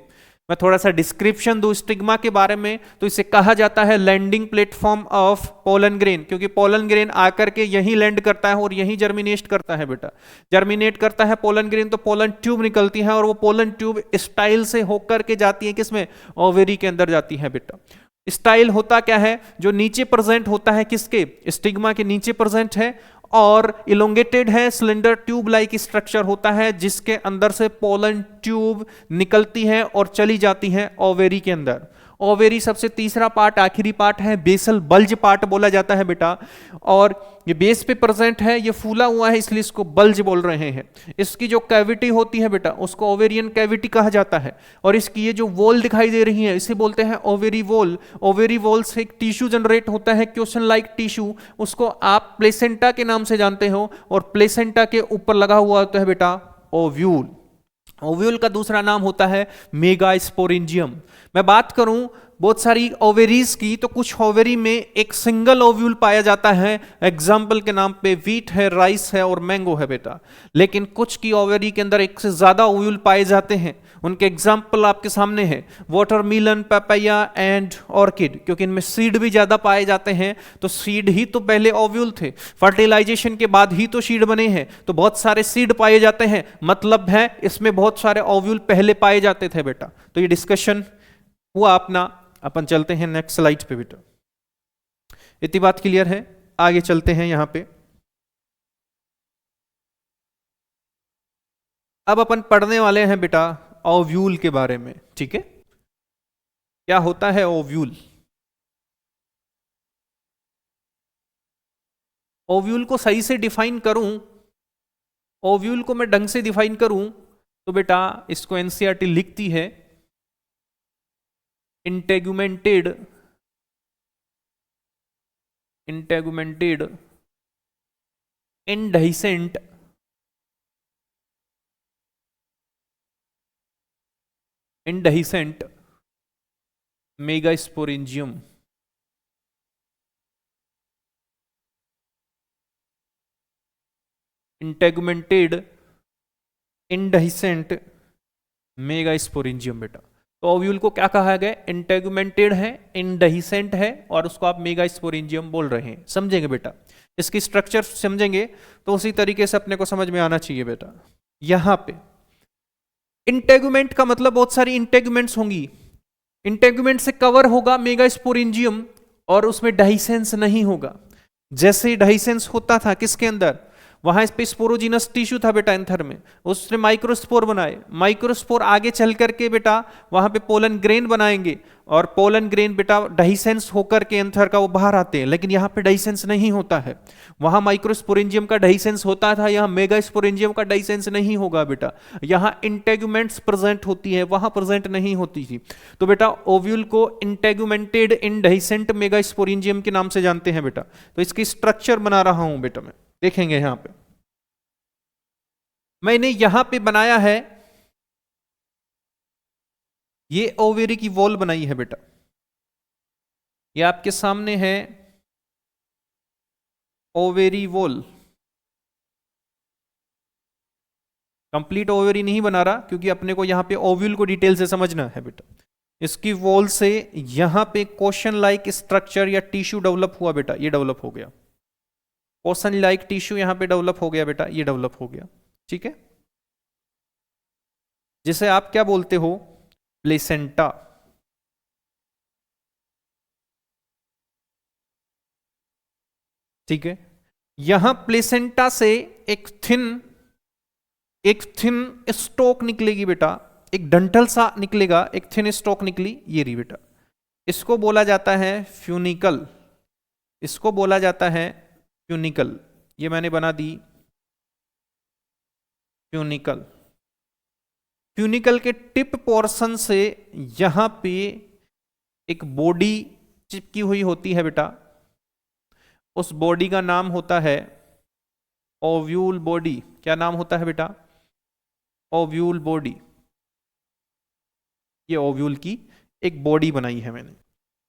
मैं थोड़ा सा डिस्क्रिप्शन दूं स्टिग्मा के बारे में, तो इसे कहा जाता है landing platform of pollen grain, क्योंकि पोलन ग्रेन आकर के यहीं लैंड करता है और यहीं जर्मिनेट करता है बेटा। जर्मिनेट करता है पोलन ग्रेन तो पोलन ट्यूब निकलती है और वो पोलन ट्यूब स्टाइल से होकर के जाती है किसमें? ओवेरी के अंदर जाती है बेटा। स्टाइल होता क्या है? जो नीचे प्रेजेंट होता है, किसके? स्टिग्मा के नीचे प्रेजेंट है और इलोंगेटेड है, सिलेंडर ट्यूब लाइक स्ट्रक्चर होता है जिसके अंदर से पोलन ट्यूब निकलती है और चली जाती है ओवेरी के अंदर। ओवेरी सबसे तीसरा पार्ट, आखिरी पार्ट है, बेसल बल्ज पार्ट बोला जाता है बेटा। और ये बेस पे प्रेजेंट है, ये फूला हुआ है इसलिए इसको बल्ज बोल रहे हैं। इसकी जो कैविटी होती है बेटा उसको ओवेरियन कैविटी कहा जाता है। और इसकी ये जो वॉल दिखाई दे रही है इसे बोलते हैं ओवेरी वॉल। ओवेरी वॉल से एक टिश्यू जनरेट होता है, क्वेश्चन लाइक टिश्यू, उसको आप प्लेसेंटा के नाम से जानते हो। और प्लेसेंटा के ऊपर लगा हुआ होता है बेटा ओव्यूल। ओव्यूल का दूसरा नाम होता है मेगास्पोरेंजियम। मैं बात करूं बहुत सारी ओवेरीज की, तो कुछ ओवेरी में एक सिंगल ओव्यूल पाया जाता है, एग्जाम्पल के नाम पे व्हीट है, राइस है और मैंगो है बेटा। लेकिन कुछ की ओवेरी के अंदर एक से ज्यादा ओव्यूल पाए जाते हैं। उनके एग्जाम्पल आपके सामने है, वाटरमेलन, पपाया एंड ऑर्किड, क्योंकि इनमें सीड भी ज्यादा पाए जाते हैं। तो सीड ही तो पहले ओव्यूल थे, फर्टिलाइजेशन के बाद ही तो सीड बने हैं, तो बहुत सारे सीड पाए जाते हैं, मतलब है इसमें बहुत सारे ओव्यूल पहले पाए जाते थे बेटा। तो ये डिस्कशन हुआ अपना। अपन चलते हैं नेक्स्ट स्लाइड पे बेटा। इतनी बात क्लियर है? आगे चलते हैं यहां पे। अब अपन पढ़ने वाले हैं बेटा ओव्यूल के बारे में। ठीक है, क्या होता है ओव्यूल? ओव्यूल को सही से डिफाइन करूं, ओव्यूल को मैं ढंग से डिफाइन करूं तो बेटा इसको एनसीईआरटी लिखती है इंटेगुमेंटेड इंडहिसेंट मेगास्पोरेंजियम। इंटेगुमेंटेड इंडहिसेंट मेगास्पोरेंजियम बेटा। तो ओव्यूल को क्या कहा गया? इंटेगुमेंटेड है, इंडहिसेंट है और उसको आप मेगास्पोरेंजियम बोल रहे हैं। समझेंगे बेटा, इसकी स्ट्रक्चर समझेंगे तो उसी तरीके से अपने को समझ में आना चाहिए बेटा। यहां पे इंटेगुमेंट का मतलब बहुत सारी इंटेगुमेंट्स होंगी। इंटेगुमेंट से कवर होगा मेगास्पोरेंजियम और उसमें डाइसेंस नहीं होगा। जैसे डाइसेंस होता था किसके अंदर, वहां इस पे स्पोरोजिनस टिश्यू था बेटा एंथर में, उसने माइक्रोस्पोर बनाए, माइक्रोस्पोर आगे चल करके बेटा वहां पे पोलन ग्रेन बनाएंगे और पोलन ग्रेन बेटा डाइसेंस होकर के एंथर का वो बाहर आते हैं, लेकिन यहाँ पे डाइसेंस नहीं होता है। वहां माइक्रोस्पोरेंजियम का डाइसेंस होता था, यहाँ मेगास्पोरेंजियम का डाइसेंस नहीं होगा बेटा। यहाँ इंटेगुमेंट्स प्रेजेंट होती है, वहां प्रेजेंट नहीं होती थी। तो बेटा ओव्यूल को इंटेगुमेंटेड इंडाइसेंट मेगास्पोरेंजियम के नाम से जानते हैं बेटा। तो इसकी स्ट्रक्चर बना रहा हूं बेटा मैं, देखेंगे यहां पे मैंने यहां पे बनाया है, ये ओवेरी की वॉल बनाई है बेटा, ये आपके सामने है ओवेरी वॉल। कंप्लीट ओवेरी नहीं बना रहा क्योंकि अपने को यहां पे ओव्यूल को डिटेल से समझना है बेटा। इसकी वॉल से यहां पे कोशन लाइक स्ट्रक्चर या टिश्यू डेवलप हुआ बेटा, ये डेवलप हो गया, कोशन लाइक टिश्यू यहां पे डेवलप हो गया बेटा, ये डेवलप हो गया, ठीक है, जिसे आप क्या बोलते हो, प्लेसेंटा। ठीक है, यहां प्लेसेंटा से एक थिन स्टोक निकलेगी बेटा, एक डंठल सा निकलेगा, एक थिन स्टोक निकली, ये रही बेटा, इसको बोला जाता है फ्यूनिकल, इसको बोला जाता है फ्यूनिकल। ये मैंने बना दी फ्यूनिकल। फ्यूनिकल के टिप पोर्शन से यहां पे एक बॉडी चिपकी हुई होती है बेटा, उस बॉडी का नाम होता है ओव्यूल बॉडी। क्या नाम होता है बेटा, ओव्यूल बॉडी। ये ओव्यूल की एक बॉडी बनाई है मैंने,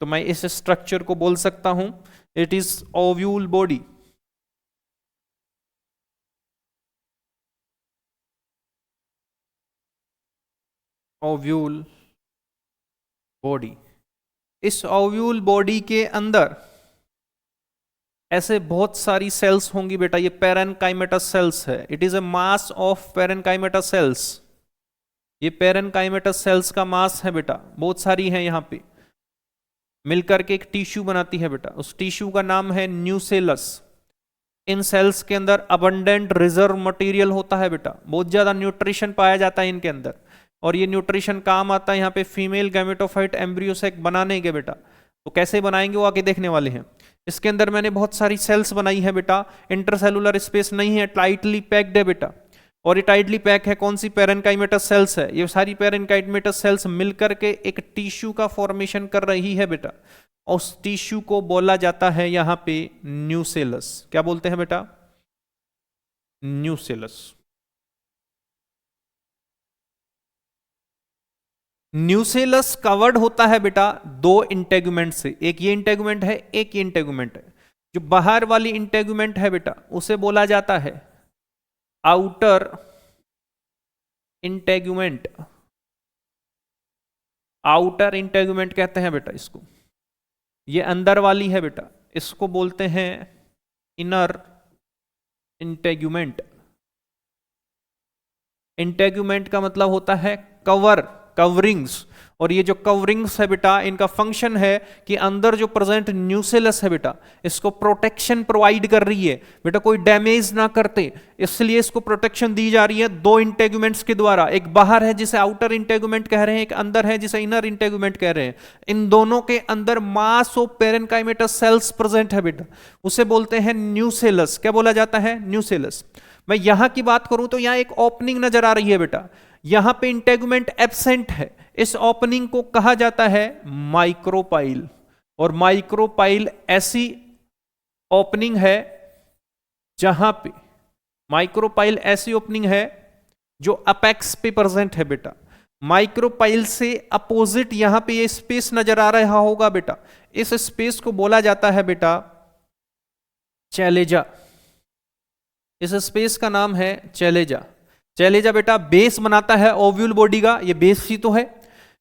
तो मैं इस स्ट्रक्चर को बोल सकता हूं it is ovule body. Ovule body. इस ओव्यूल बॉडी के अंदर ऐसे बहुत सारी सेल्स होंगी बेटा, ये पैरेनकाइमेटस सेल्स है, it is a mass of parenchymatous cells. ये पैरेनकाइमेटस सेल्स का मास है बेटा, बहुत सारी है यहां पे, मिलकर के एक टिश्यू बनाती है बेटा, उस टिश्यू का नाम है न्यूसेलस। इन सेल्स के अंदर अबंडेंट रिजर्व मटेरियल होता है बेटा, बहुत ज्यादा न्यूट्रिशन पाया जाता है इनके अंदर, और ये न्यूट्रिशन काम आता है यहाँ पे फीमेल गैमेटोफाइट एम्ब्रियोसेक बनाने के बेटा। तो कैसे बनाएंगे वो आगे देखने वाले हैं। इसके अंदर मैंने बहुत सारी सेल्स बनाई है बेटा, इंटरसेलुलर स्पेस नहीं है, टाइटली पैक्ड है बेटा, और ये टाइटली पैक है, कौन सी, पैरेनकाइमेटस सेल्स है, ये सारी पैरेनकाइमेटस सेल्स मिलकर के एक टिश्यू का फॉर्मेशन कर रही है बेटा, उस टिश्यू को बोला जाता है यहां पे न्यूसेलस। क्या बोलते हैं बेटा, न्यूसेलस। न्यूसेलस कवर्ड होता है बेटा दो इंटेगुमेंट से, एक ये इंटेगुमेंट है, एक ये इंटेगुमेंट है। जो बाहर वाली इंटेगुमेंट है बेटा उसे बोला जाता है आउटर इंटेगुमेंट, आउटर इंटेगुमेंट कहते हैं बेटा इसको। ये अंदर वाली है बेटा, इसको बोलते हैं इनर इंटेगुमेंट। इंटेगुमेंट का मतलब होता है कवर, कवरिंग्स, और ये जो कवरिंग्स है बेटा इनका फंक्शन है कि अंदर जो प्रेजेंट न्यूसेलस है बेटा इसको प्रोटेक्शन प्रोवाइड कर रही है बेटा, कोई डैमेज ना करते, इसलिए इसको प्रोटेक्शन दी जा रही है दो इंटेगुमेंट्स के द्वारा। एक बाहर है जिसे आउटर इंटेगुमेंट कह रहे हैं, एक अंदर है जिसे इनर इंटेगुमेंट कह रहे हैं। इन दोनों के अंदर मास ऑफ पैरेनकाइमेटस सेल्स प्रेजेंट है बेटा, उसे बोलते हैं न्यूसेलस। क्या बोला जाता है, न्यूसेलस। मैं यहां की बात करूं तो यहां एक ओपनिंग नजर आ रही है बेटा, यहां पे इंटेगुमेंट एब्सेंट है, इस ओपनिंग को कहा जाता है माइक्रोपाइल। और माइक्रोपाइल ऐसी ओपनिंग है जहां पे, माइक्रोपाइल ऐसी ओपनिंग है जो अपेक्स पे प्रेजेंट है बेटा। माइक्रोपाइल से अपोजिट यहां पे ये स्पेस नजर आ रहा होगा बेटा, इस स्पेस को बोला जाता है बेटा चैलेजा। इस स्पेस का नाम है चैलेजा। चैलेजा बेटा बेस बनाता है ओव्यूल बॉडी का, ये बेस ही तो है,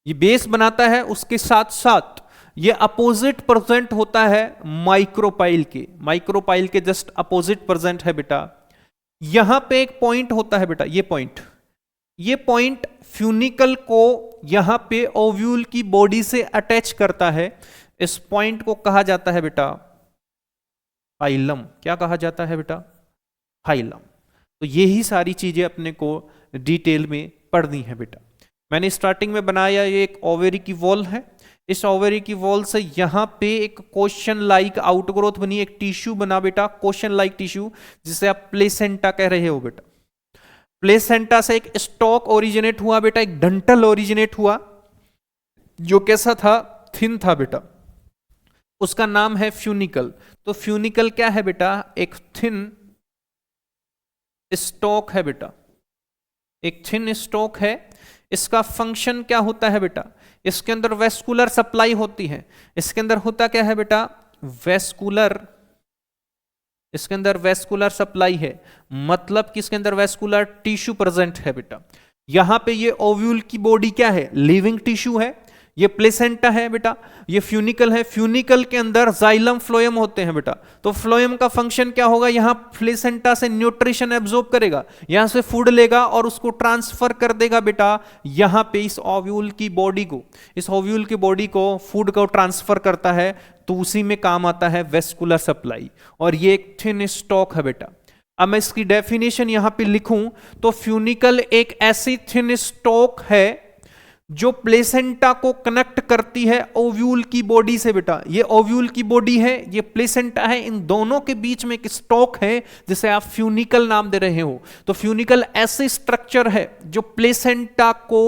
ये बेस बनाता है, उसके साथ साथ ये अपोजिट प्रेजेंट होता है माइक्रोपाइल के, माइक्रोपाइल के जस्ट अपोजिट प्रेजेंट है बेटा। यहां पे एक पॉइंट होता है बेटा, ये पॉइंट, ये पॉइंट फ्यूनिकल को यहां पे ओव्यूल की बॉडी से अटैच करता है। इस पॉइंट को कहा जाता है बेटा हाइलम। क्या कहा जाता है बेटा? हाइलम। तो यही सारी चीजें अपने को डिटेल में पढ़नी है बेटा। मैंने स्टार्टिंग में बनाया, ये एक ओवेरी की वॉल है। इस ओवेरी की वॉल से यहां पे एक क्वेश्चन लाइक आउटग्रोथ बनी, एक टिश्यू बना बेटा, क्वेश्चन लाइक टिश्यू, जिसे आप प्लेसेंटा कह रहे हो बेटा। प्लेसेंटा से एक स्टॉक ओरिजिनेट हुआ बेटा, एक डंटल ओरिजिनेट हुआ, जो कैसा था? थिन था बेटा। उसका नाम है फ्यूनिकल। तो फ्यूनिकल क्या है बेटा? एक थिन स्टॉक है बेटा, एक थिन स्टॉक है। इसका फंक्शन क्या होता है बेटा? इसके अंदर वेस्कुलर सप्लाई होती है। इसके अंदर होता क्या है बेटा? वेस्कुलर, इसके अंदर वेस्कुलर सप्लाई है, मतलब कि इसके अंदर वेस्कुलर टिश्यू प्रेजेंट है बेटा। यहां पे ये ओव्यूल की बॉडी क्या है? लिविंग टिश्यू है। ये प्लेसेंटा है बेटा, ये फ्यूनिकल है। फ्यूनिकल के अंदर जाइलम फ्लोएम होते हैं बेटा। तो फ्लोएम का फंक्शन क्या होगा? यहां प्लेसेंटा से न्यूट्रिशन एब्जॉर्ब करेगा, यहां से फूड लेगा और उसको ट्रांसफर कर देगा बेटा यहां पे इस ओव्यूल की बॉडी को। इस ओव्यूल की बॉडी को फूड को ट्रांसफर करता है, तो उसी में काम आता है वेस्कुलर सप्लाई। और ये एक थिन स्टॉक है बेटा। अब मैं इसकी डेफिनेशन यहां पे लिखूं तो फ्यूनिकल एक ऐसी थिन स्टॉक है जो प्लेसेंटा को कनेक्ट करती है ओव्यूल की बॉडी से बेटा। ये ओव्यूल की बॉडी है, ये प्लेसेंटा है, इन दोनों के बीच में एक स्टॉक है जिसे आप फ्यूनिकल नाम दे रहे हो। तो फ्यूनिकल ऐसे स्ट्रक्चर है जो प्लेसेंटा को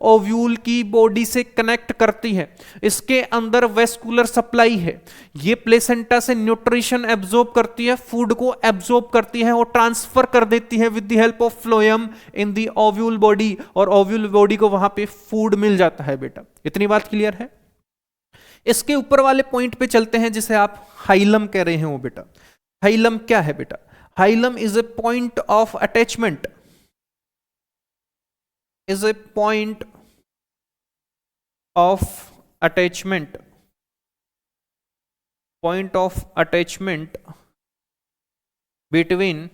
ओव्यूल की बॉडी से कनेक्ट करती है। इसके अंदर वेस्कुलर सप्लाई है, ये प्लेसेंटा से न्यूट्रिशन एब्जॉर्ब करती है, फूड को एब्जॉर्ब करती है और ट्रांसफर कर देती है with the help of phloem in the ovule body, और ओव्यूल बॉडी को वहां पे फूड मिल जाता है बेटा। इतनी बात क्लियर है? इसके ऊपर वाले पॉइंट पे चलते हैं जिसे आप हाइलम कह रहे हो बेटा। हाइलम क्या है बेटा? Hilum is a point of attachment, is a point of attachment, point of attachment between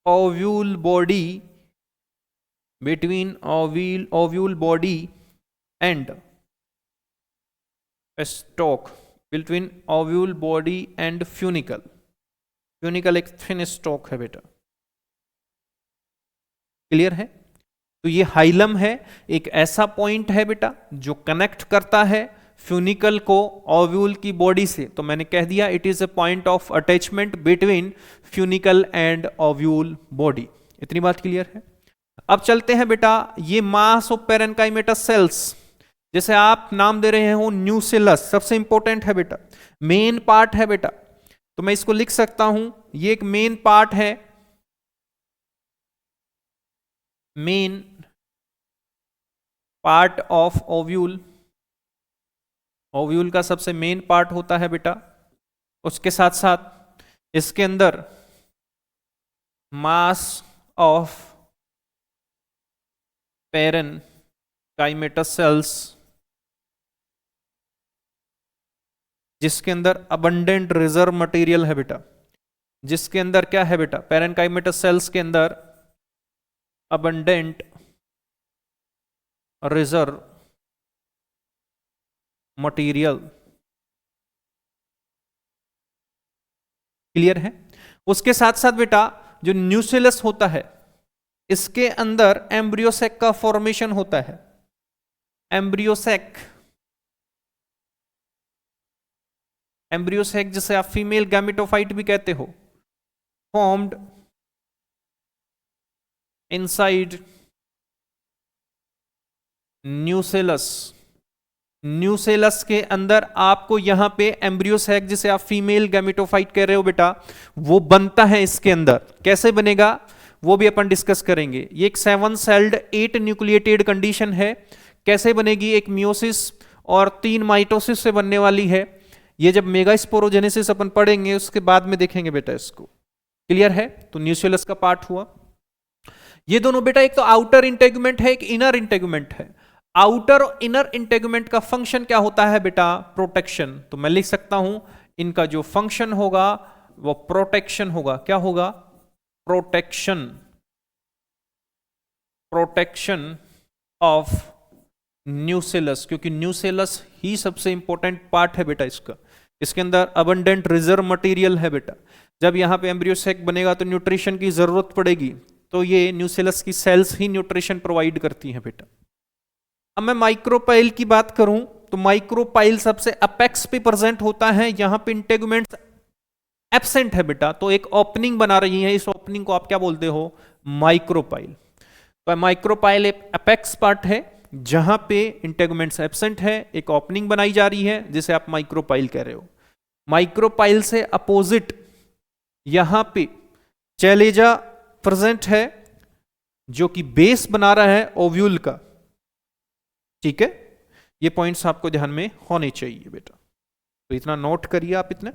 ovule body, between ovule body and a stalk, between ovule body and funicle। Funicle एक thin stock है बेटा। Clear है? तो ये hilum है, एक ऐसा point है बेटा जो कनेक्ट करता है फ्यूनिकल को ओव्यूल की बॉडी से। तो मैंने कह दिया it is A point of attachment between funicle and ovule body. इतनी बात क्लियर है? अब चलते हैं बेटा, ये मास ऑफ पेरेन्काइमेटस सेल्स, जैसे आप नाम दे रहे हो न्यूसेलस, सबसे इंपॉर्टेंट है बेटा, मेन पार्ट है बेटा। तो मैं इसको लिख सकता हूं, ये एक मेन पार्ट है, main part of ovule. Ovule का सबसे मेन पार्ट होता है बेटा। उसके साथ साथ इसके अंदर मास ऑफ पेरेन्काइमेटस सेल्स, जिसके अंदर अबंडेंट रिजर्व मटेरियल है बेटा। जिसके अंदर क्या है बेटा? पेरेन्काइमेटस सेल्स के अंदर अबंडेंट रिजर्व मटेरियल। क्लियर है? उसके साथ साथ बेटा जो न्यूसेलस होता है, इसके अंदर एम्ब्रियोसेक का फॉर्मेशन होता है। एम्ब्रियोसेक, एम्ब्रियोसेक जिसे आप फीमेल गैमेटोफाइट भी कहते हो, फॉर्म्ड इनसाइड न्यूसेलस। न्यूसेलस के अंदर आपको यहां पे एम्ब्रियोसेक जिसे आप फीमेल गैमेटोफाइट कह रहे हो बेटा, वो बनता है इसके अंदर। कैसे बनेगा वो भी अपन डिस्कस करेंगे। ये एक 7 सेल्ड 8 न्यूक्लिएटेड कंडीशन है। कैसे बनेगी? एक मियोसिस और 3 माइटोसिस से बनने वाली है। ये जब मेगास्पोरोजेनेसिस अपन पढ़ेंगे उसके बाद में देखेंगे बेटा इसको। क्लियर है? तो न्यूसेलस का पार्ट हुआ। ये दोनों बेटा एक तो आउटर इंटेगुमेंट है, एक इनर इंटेगुमेंट है। आउटर और इनर इंटेगुमेंट का फंक्शन क्या होता है बेटा? प्रोटेक्शन। तो मैं लिख सकता हूं इनका जो फंक्शन होगा वो प्रोटेक्शन होगा। क्या होगा? प्रोटेक्शन ऑफ न्यूसेलस, क्योंकि न्यूसेलस ही सबसे इंपॉर्टेंट पार्ट है बेटा इसका। इसके अंदर अबंडेंट रिजर्व मटेरियल है बेटा। जब यहाँ पे एम्ब्रियो सैक बनेगा तो न्यूट्रिशन की जरूरत पड़ेगी, तो ये न्यूसेलस की सेल्स ही न्यूट्रिशन प्रोवाइड करती हैं बेटा। अब मैं माइक्रोपाइल की बात करूं तो माइक्रोपाइल सबसे अपेक्स पे प्रेजेंट होता है, यहां पे इंटेगुमेंट एब्सेंट है बेटा, तो एक ओपनिंग बना रही है, इस ओपनिंग को आप क्या बोलते हो, माइक्रोपाइल। तो माइक्रोपाइल एक अपेक्स पार्ट है जहां पे इंटेगुमेंट्स एब्सेंट है, एक ओपनिंग बनाई जा रही है जिसे आप माइक्रोपाइल कह रहे हो। माइक्रोपाइल से अपोजिट यहां पे चैलेजा प्रेजेंट है जो कि बेस बना रहा है ओव्यूल का। ठीक है, ये पॉइंट्स आपको ध्यान में होने चाहिए बेटा, तो इतना नोट करिए आप इतने।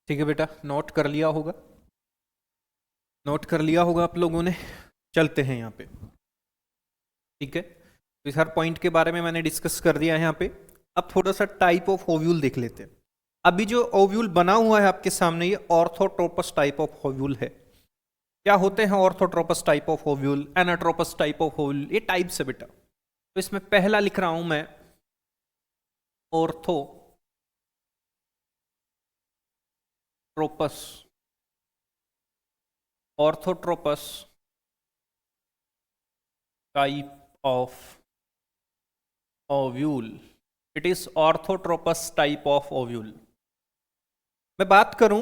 ठीक है बेटा, नोट कर लिया होगा, नोट कर लिया होगा आप लोगों ने। चलते हैं यहाँ पे। ठीक है, तो इस हर पॉइंट के बारे में मैंने डिस्कस कर दिया है यहाँ पे। अब थोड़ा सा टाइप ऑफ ओव्यूल देख लेते हैं। अभी जो ओव्यूल बना हुआ है आपके सामने, ये ऑर्थोट्रोपस टाइप ऑफ ओव्यूल है। क्या होते हैं orthotropous type of ovule, anatropous type of ovule, ये टाइप्स है बेटा। तो इसमें पहला लिख रहा हूं मैं orthotropous type of ovule. It is orthotropous type of ovule. मैं बात करूं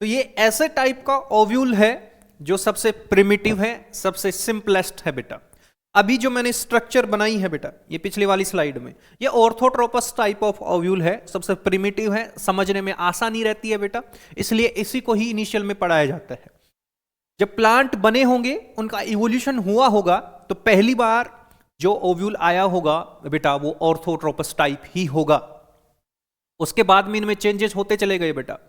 तो ये ऐसे टाइप का ओव्यूल है जो सबसे प्रिमिटिव है, सबसे सिंपलेस्ट है बेटा। अभी जो मैंने स्ट्रक्चर बनाई है बेटा, ये पिछली वाली स्लाइड में, ये ऑर्थोट्रोपस टाइप ऑफ ओव्यूल है, सबसे प्रिमिटिव है, समझने में आसानी रहती है बेटा, इसलिए इसी को ही इनिशियल में पढ़ाया जाता है। जब प्लांट बने होंगे, उनका इवोल्यूशन हुआ होगा, तो पहली बार जो ओव्यूल आया होगा बेटा वो ऑर्थोट्रोपस टाइप ही होगा। उसके बाद में इनमें चेंजेस होते चले गए बेटा।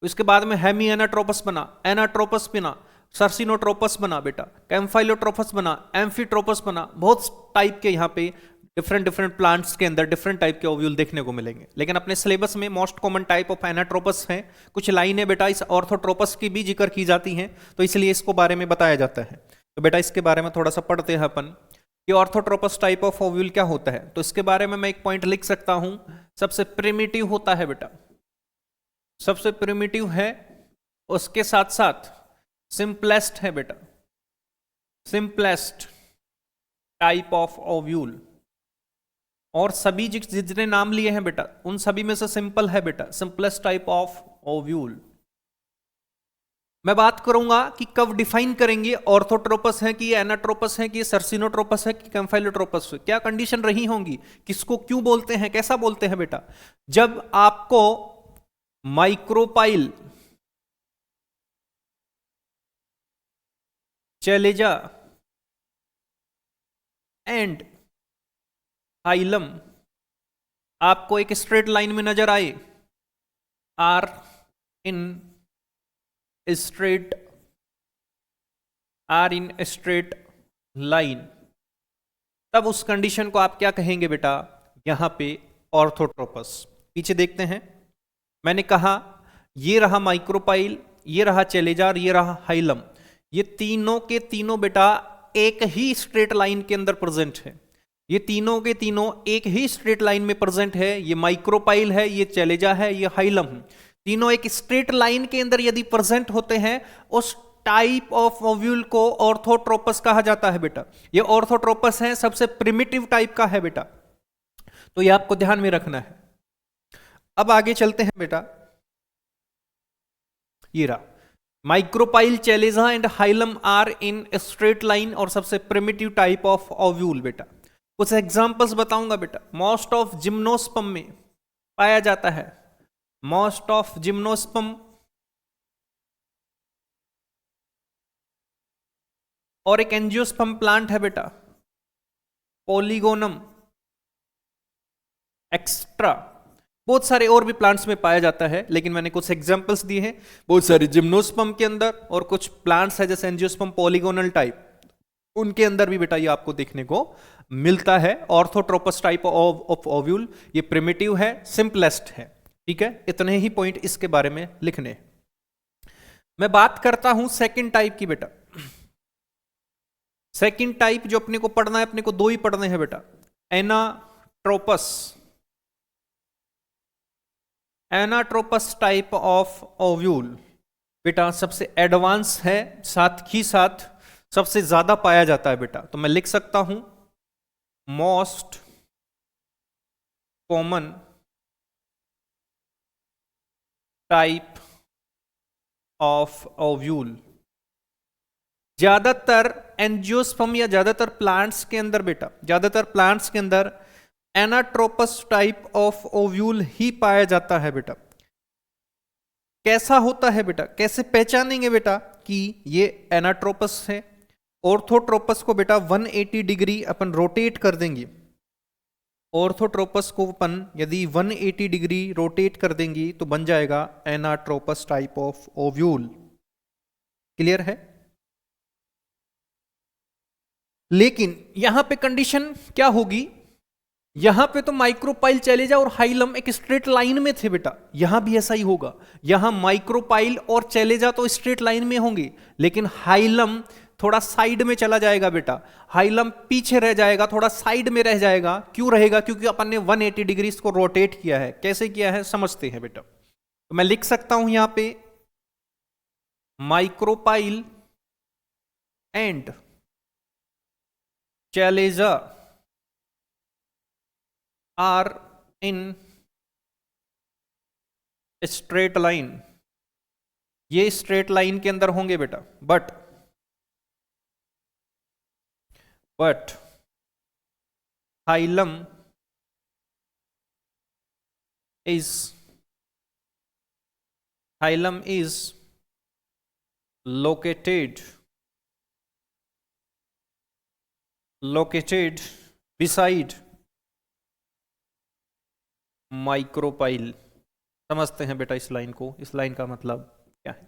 उसके बाद में हेमी एनाट्रोपस बना, एनाट्रोपस बना, सर्सिनोट्रोपस बना बेटा, कैम्फाइलोट्रोपस बना, एम्फीट्रोपस बना, बहुत टाइप के यहाँ पे डिफरेंट डिफरेंट प्लांट्स के अंदर डिफरेंट टाइप के ओव्यूल देखने को मिलेंगे, लेकिन अपने सिलेबस में most common type of anatropous है। कुछ लाइनें बेटा इस ऑर्थोट्रोपस की भी जिक्र की जाती हैं, तो इसलिए इसको बारे में बताया जाता है। तो बेटा इसके बारे में थोड़ा सा पढ़ते हैं अपन कि ऑर्थोट्रोपस टाइप ऑफ ओव्यूल क्या होता है। तो इसके बारे में मैं एक पॉइंट लिख सकता हूं, सबसे प्रिमिटिव होता है बेटा, सबसे प्रिमिटिव है, उसके साथ साथ सिंपलेस्ट है बेटा, सिंपलेस्ट टाइप ऑफ ओव्यूल। और सभी जितने नाम लिए हैं बेटा उन सभी में से सिंपल है बेटा, सिंपलेस्ट टाइप ऑफ ओव्यूल। मैं बात करूंगा कि कब डिफाइन करेंगे ऑर्थोट्रोपस है कि ये एनाट्रोपस है कि ये सर्सिनोट्रोपस है कि कैम्फाइलोट्रोपस है, क्या कंडीशन रही होंगी, किसको क्यों बोलते हैं, कैसा बोलते हैं बेटा। जब आपको माइक्रोपाइल, चैलेजा एंड हाइलम आपको एक स्ट्रेट लाइन में नजर आए, आर इन स्ट्रेट लाइन, तब उस कंडीशन को आप क्या कहेंगे बेटा, यहां पे ऑर्थोट्रोपस। पीछे देखते हैं, मैंने कहा ये रहा माइक्रोपाइल, ये रहा चैलेजार, ये रहा हाइलम, ये तीनों के तीनों बेटा एक ही स्ट्रेट लाइन के अंदर प्रेजेंट है, ये तीनों के तीनों एक ही स्ट्रेट लाइन में प्रेजेंट है। ये माइक्रोपाइल है, ये चैलेजा है, ये हाइलम है, तीनों एक स्ट्रेट लाइन के अंदर यदि प्रेजेंट होते हैं उस टाइप ऑफ ओव्यूल को ऑर्थोट्रोपस कहा जाता है बेटा। ये ऑर्थोट्रोपस है, सबसे प्रिमिटिव टाइप का है बेटा, तो ये आपको ध्यान में रखना है। अब आगे चलते हैं बेटा, ये रहा micropyle, chalaza and hilum are in straight line और सबसे प्रिमिटिव टाइप ऑफ ओव्यूल बेटा। कुछ एग्जांपल्स बताऊंगा बेटा। मोस्ट ऑफ जिम्नोस्पर्म में पाया जाता है, मोस्ट ऑफ जिम्नोस्पर्म, और एक एंजियोस्पर्म प्लांट है बेटा पॉलीगोनम एक्स्ट्रा। बहुत सारे और भी प्लांट्स में पाया जाता है, लेकिन मैंने कुछ एग्जांपल्स दिए हैं। बहुत सारे जिम्नोस्पर्म के अंदर और कुछ प्लांट्स है जैसे एंजियोस्पर्म पॉलीगोनल टाइप, उनके अंदर भी बेटा ये आपको देखने को मिलता है। ऑर्थोट्रोपस टाइप ऑफ ओव्यूल, ये प्रिमिटिव है, सिंपलेस्ट है, ठीक है। इतने ही पॉइंट इसके बारे में लिखने। मैं बात करता हूं सेकंड टाइप की बेटा। सेकंड टाइप जो अपने को पढ़ना है, अपने को दो ही पढ़ने हैं बेटा, anatropous, anatropous type of ovule बेटा सबसे एडवांस है, साथ ही साथ सबसे ज्यादा पाया जाता है बेटा। तो मैं लिख सकता हूं most common type of ovule. ज्यादातर एंजियोस्पर्म या ज्यादातर प्लांट्स के अंदर बेटा, ज्यादातर प्लांट्स के अंदर एनाट्रोपस टाइप ऑफ ओव्यूल ही पाया जाता है बेटा। कैसा होता है बेटा, कैसे पहचानेंगे बेटा कि ये एनाट्रोपस है। ऑर्थोट्रोपस को बेटा 180 डिग्री अपन रोटेट कर देंगे, ऑर्थोट्रोपस को अपन यदि 180 डिग्री रोटेट कर देंगे तो बन जाएगा anatropous type of ovule. Clear है। लेकिन यहां पे कंडीशन क्या होगी, यहां पे तो माइक्रोपाइल, चैलेजा और हाइलम एक स्ट्रेट लाइन में थे बेटा, यहां भी ऐसा ही होगा। यहां माइक्रोपाइल और चैलेजा तो स्ट्रेट लाइन में होंगे, लेकिन हाइलम थोड़ा साइड में चला जाएगा बेटा, हाइलम पीछे रह जाएगा, थोड़ा साइड में रह जाएगा। क्यों रहेगा, क्योंकि अपन ने 180 डिग्री इसको रोटेट किया है। कैसे किया है समझते हैं बेटा। तो मैं लिख सकता हूं यहां पे micropyle and chalaza are in straight line, ये स्ट्रेट लाइन के अंदर होंगे बेटा, but hilum is located beside micropyle. समझते हैं बेटा इस लाइन को, इस लाइन का मतलब क्या है।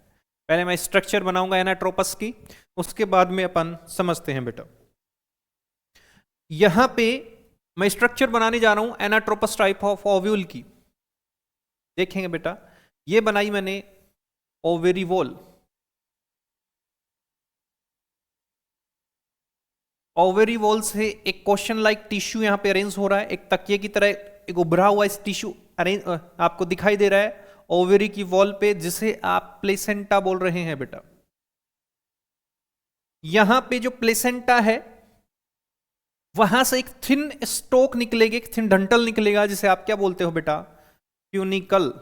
पहले मैं स्ट्रक्चर बनाऊंगा एनाट्रोपस की, उसके बाद में अपन समझते हैं बेटा। यहां पे मैं स्ट्रक्चर बनाने जा रहा हूं एनाट्रोपस टाइप ऑफ ओव्यूल की। देखेंगे बेटा, ये बनाई मैंने ओवेरी वॉल। ओवेरी वॉल से एक क्वेश्चन लाइक टिश्यू यहां पे अरेंज हो रहा है, एक तकिए की तरह एक उभरा हुआ इस टिश्यू अरेंज आपको दिखाई दे रहा है ओवेरी की वॉल पे, जिसे आप प्लेसेंटा बोल रहे हैं बेटा। यहां पे जो प्लेसेंटा है वहां से एक थिन स्टोक निकलेगा, एक थिन डंटल निकलेगा, जिसे आप क्या बोलते हो बेटा? फ्यूनिकल।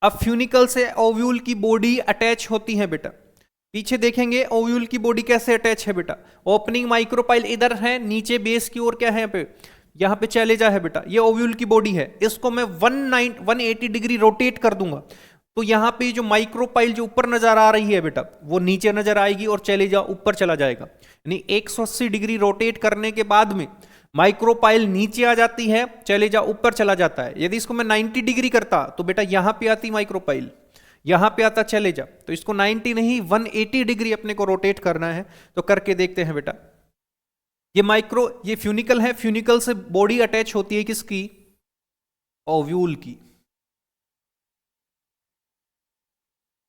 अब फ्यूनिकल से ओव्यूल की बॉडी अटैच होती है बेटा। पीछे देखेंगे ओव्यूल की बॉडी कैसे अटैच है बेटा। ओपनिंग माइक्रोपाइल इधर है, नीचे बेस की ओर क्या है यहाँ पे चैलेजा है बेटा। ये ओव्यूल की बॉडी है, इसको मैं 180 डिग्री रोटेट कर दूंगा तो यहाँ पे जो माइक्रोपाइल जो ऊपर नजर आ रही है बेटा वो नीचे नजर आएगी और चैलेजा ऊपर चला जाएगा। यानी 180 डिग्री रोटेट करने के बाद में माइक्रोपाइल नीचे आ जाती है, चैलेजा ऊपर चला जाता है। यदि इसको मैं 90 डिग्री करता तो बेटा यहां पे आती माइक्रोपाइल, यहां पे आता चैलेजा। तो इसको 90 नहीं 180 डिग्री अपने को रोटेट करना है। तो करके देखते हैं बेटा। ये फ्यूनिकल है, फ्यूनिकल से बॉडी अटैच होती है किसकी? ओव्यूल की।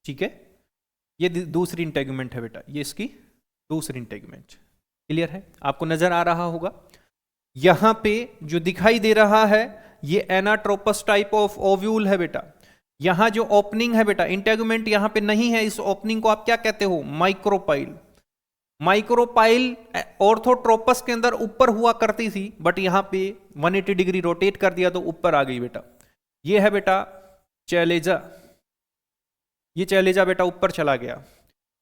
ठीक है, ये दूसरी इंटेगुमेंट है बेटा, ये इसकी दूसरी इंटेगुमेंट। क्लियर है? आपको नजर आ रहा होगा यहां पे जो दिखाई दे रहा है ये एनाट्रोपस टाइप ऑफ ओव्यूल है बेटा। यहां जो ओपनिंग है बेटा, इंटेगुमेंट यहां पे नहीं है, इस ओपनिंग को आप क्या कहते हो? माइक्रोपाइल। माइक्रोपाइल ऑर्थोट्रोपस के अंदर ऊपर हुआ करती थी, बट यहां पे 180 डिग्री रोटेट कर दिया तो ऊपर आ गई बेटा। ये है बेटा चैलेजा, ये चैलेजा बेटा ऊपर चला गया।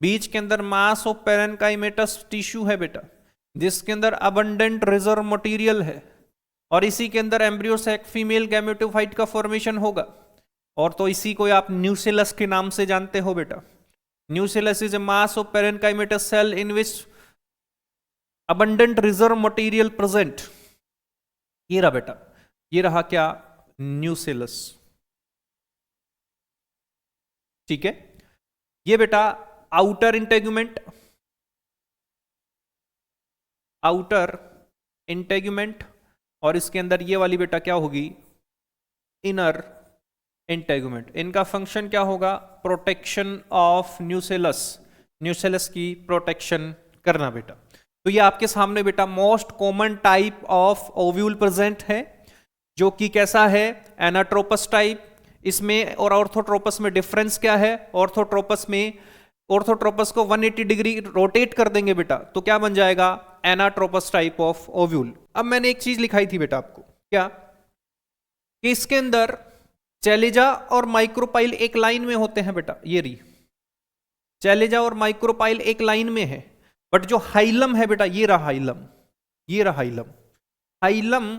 बीच के अंदर मास ऑफ पेरेन्काइमेटस टिश्यू है बेटा, जिसके अंदर अबंडेंट रिजर्व मटेरियल है, और इसी के अंदर एम्ब्रियो सैक फीमेल गैमेटोफाइट का फॉर्मेशन होगा। और तो इसी को आप न्यूसेलस के नाम से जानते हो बेटा। Nucellus is a mass of parenchymatous cell in which abundant reserve material present. ये रहा बेटा, ये रहा क्या? न्यूसेलस। ठीक है, ये बेटा आउटर इंटेगुमेंट, आउटर इंटेगुमेंट, और इसके अंदर ये वाली बेटा क्या होगी? Inner integument. इनका फंक्शन क्या होगा? प्रोटेक्शन ऑफ न्यूसेलस, न्यूसेलस की प्रोटेक्शन करना बेटा। तो ये आपके सामने बेटा most common type of ovule present है, जो कि कैसा है? Anatropous type. इसमें और ऑर्थोट्रोपस में डिफरेंस क्या है? ऑर्थोट्रोपस में, ऑर्थोट्रोपस को 180 डिग्री रोटेट कर देंगे बेटा तो क्या बन जाएगा? Anatropous type of ovule. अब मैंने एक चीज लिखाई थी बेटा आपको, क्या कि इसके अंदर चैलेजा और माइक्रोपाइल एक लाइन में होते हैं बेटा। ये रही चैलेजा और माइक्रोपाइल एक लाइन में है, बट जो हाइलम है बेटा, ये रहा हाइलम, ये रहा हाइलम। हाइलम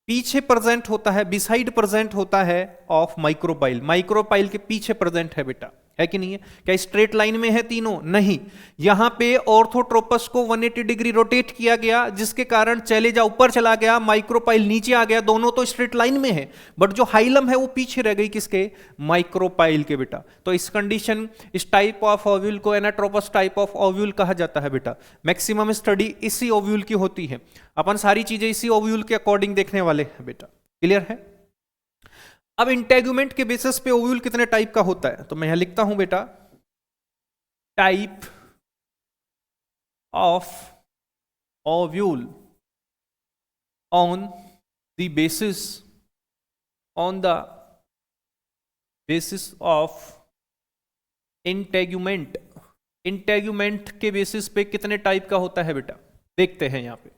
पीछे प्रेजेंट होता है, बिसाइड प्रेजेंट होता है ऑफ माइक्रोपाइल। माइक्रोपाइल के पीछे प्रेजेंट है बेटा, है कि नहीं है? क्या स्ट्रेट लाइन में है तीनों? नहीं, यहां पे ऑर्थोट्रोपस को 180 डिग्री रोटेट किया गया, जिसके कारण चैलेजा ऊपर चला गया, माइक्रोपाइल नीचे आ गया। दोनों तो स्ट्रेट लाइन में है, बट जो हाइलम है वो पीछे रह गई किसके? माइक्रोपाइल के बेटा। तो इस कंडीशन, इस टाइप ऑफ ओव्यूल को एनाट्रोपस टाइप ऑफ ओव्यूल कहा जाता है बेटा। मैक्सिमम स्टडी इसी ओव्यूल की होती है, अपन सारी चीजें इसी ओव्यूल के अकॉर्डिंग देखने वाले हैं बेटा। क्लियर है? अब इंटेगुमेंट के बेसिस पे ओव्यूल कितने टाइप का होता है, तो मैं यहां लिखता हूं बेटा, type of ovule on the basis, on the basis of integument. Integument के बेसिस पे कितने टाइप का होता है बेटा, देखते हैं यहां पे।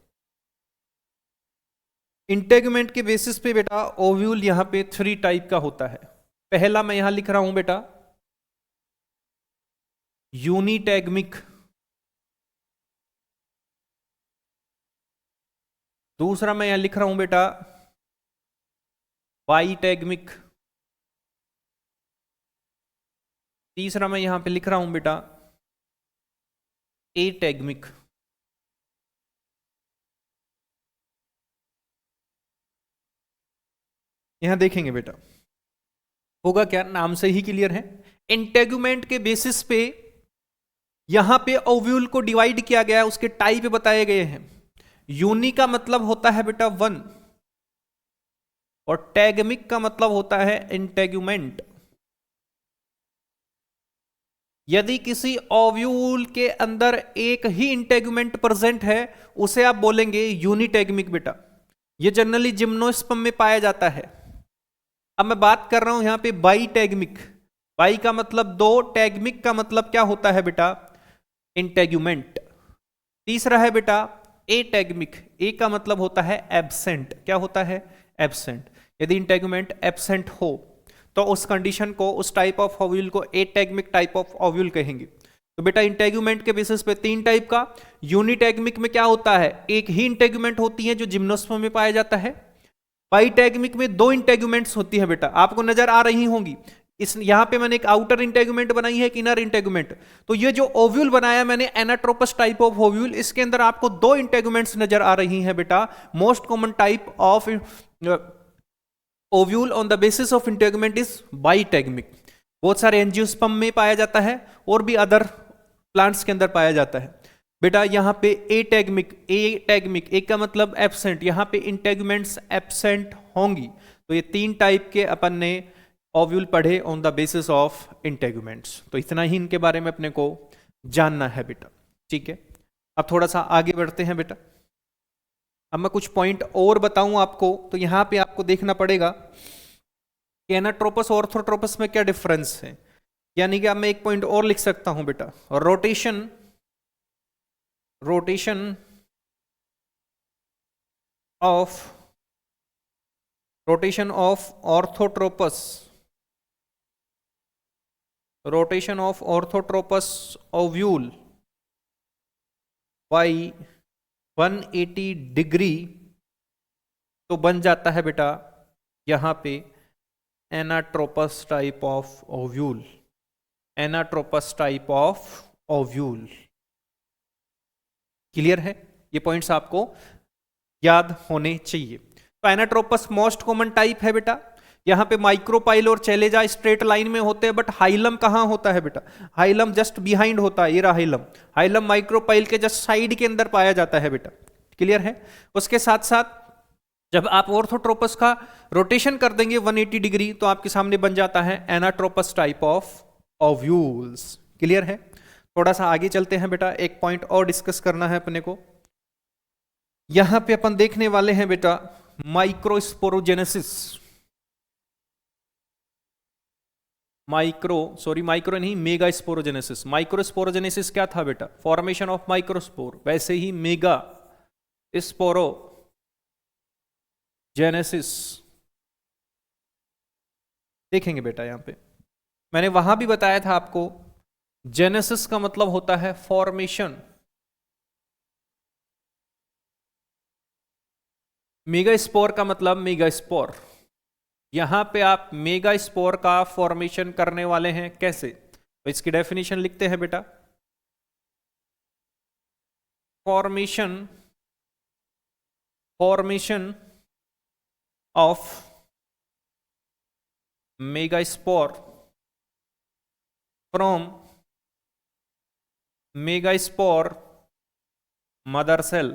इंटेगुमेंट के बेसिस पे बेटा ओव्यूल यहां पे 3 टाइप का होता है। पहला मैं यहां लिख रहा हूं बेटा यूनिटैगमिक, दूसरा मैं यहां लिख रहा हूं बेटा बाइटैगमिक, तीसरा मैं यहां पे लिख रहा हूं बेटा एटैगमिक। यहां देखेंगे बेटा होगा क्या, नाम से ही क्लियर है। इंटेगुमेंट के बेसिस पे यहां पे ओव्यूल को डिवाइड किया गया है, उसके टाइप बताए गए हैं। यूनि का मतलब होता है बेटा वन, और टैगमिक का मतलब होता है इंटेग्यूमेंट। यदि किसी ओव्यूल के अंदर एक ही इंटेग्यूमेंट प्रेजेंट है उसे आप बोलेंगे यूनिटैगमिक बेटा। ये जनरली जिम्नोस्पर्म में पाया जाता है। अब मैं बात कर रहा हूं यहां पे बाई टैगमिक। बाई का मतलब दो, टैगमिक का मतलब क्या होता है बेटा? इंटेग्यूमेंट। तीसरा है बेटा ए टैगमिक। ए का मतलब होता है एब्सेंट। क्या होता है? एब्सेंट। यदि इंटेग्यूमेंट एब्सेंट हो तो उस कंडीशन को, उस टाइप ऑफ ओव्यूल को एटैगमिक टाइप ऑफ ओव्यूल कहेंगे। तो बेटा इंटेग्यूमेंट के बेसिस पे तीन टाइप का। यूनिटैगमिक में क्या होता है? एक ही इंटेग्यूमेंट होती है जो जिम्नोस्पर्म में पाया जाता है। बाईटैगमिक में दो इंटेग्यूमेंट्स होती है बेटा, आपको नजर आ रही होंगी। इस यहां पे मैंने एक आउटर इंटेग्यूमेंट बनाई है, एक इनर इंटेग्यूमेंट। तो ये जो ओव्यूल बनाया मैंने एनाट्रोपस टाइप ऑफ ओव्यूल, इसके अंदर आपको दो इंटेग्यूमेंट्स नजर आ रही हैं बेटा। Most common type of ovule on the basis of integument is bitegmic. बहुत सारे एंजियोस्पर्म में पाया जाता है और भी अदर प्लांट्स के अंदर पाया जाता है। बेटा यहां पे एटैगमिक, एटैगमिक एक का मतलब एब्सेंट, यहां पे इंटेग्यूमेंट्स एब्सेंट होंगी। तो ये तीन टाइप के अपन ने ओव्यूल पढ़े on the basis of integuments. तो इतना ही इनके बारे में अपने को जानना है बेटा, ठीक है। अब थोड़ा सा आगे बढ़ते हैं बेटा। अब मैं कुछ पॉइंट और बताऊं आपको, तो यहां पे आपको देखना पड़ेगा कि एनाट्रोपस और ऑर्थोट्रोपस में क्या डिफरेंस है। यानी कि अब मैं एक पॉइंट और लिख सकता हूं बेटा, rotation of orthotropous ovule by 180 degree तो बन जाता है बेटा यहां पे anatropous type of ovule. Anatropous type of ovule. Clear है? ये पॉइंट्स आपको याद होने चाहिए। तो एनाट्रोपस मोस्ट कॉमन टाइप है बेटा। यहां पे माइक्रोपाइल और चैलेजा स्ट्रेट लाइन में होते हैं, बट हाइलम कहां होता है बेटा? हाइलम जस्ट बिहाइंड होता है। ये रहा हाइलम। हाइलम माइक्रोपाइल के जस्ट साइड के अंदर पाया जाता है बेटा। क्लियर है? उसके साथ साथ जब आप ऑर्थोट्रोपस का रोटेशन कर देंगे 180 डिग्री तो आपके सामने बन जाता है anatropous type of ovules. Clear है? थोड़ा सा आगे चलते हैं बेटा, एक पॉइंट और डिस्कस करना है अपने को। यहां पे अपन देखने वाले हैं बेटा माइक्रो नहीं, मेगा स्पोरोजेनेसिस। माइक्रोस्पोरोजेनेसिस क्या था बेटा? Formation of microspore. वैसे ही मेगा स्पोरोजेनेसिस देखेंगे बेटा। यहां पे मैंने वहां भी बताया था आपको, जेनेसिस का मतलब होता है फॉर्मेशन। मेगा स्पोर का मतलब मेगा स्पोर। यहां पे आप मेगा स्पोर का फॉर्मेशन करने वाले हैं। कैसे? तो इसकी डेफिनेशन लिखते हैं बेटा। Formation of mega spore from mega spore mother cell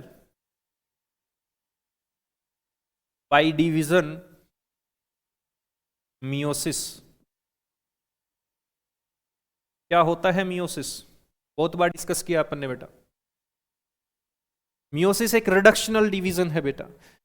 by division meiosis. क्या होता है मियोसिस? बहुत बार डिस्कस किया अपन ने बेटा। मियोसिस एक रिडक्शनल डिवीजन है बेटा।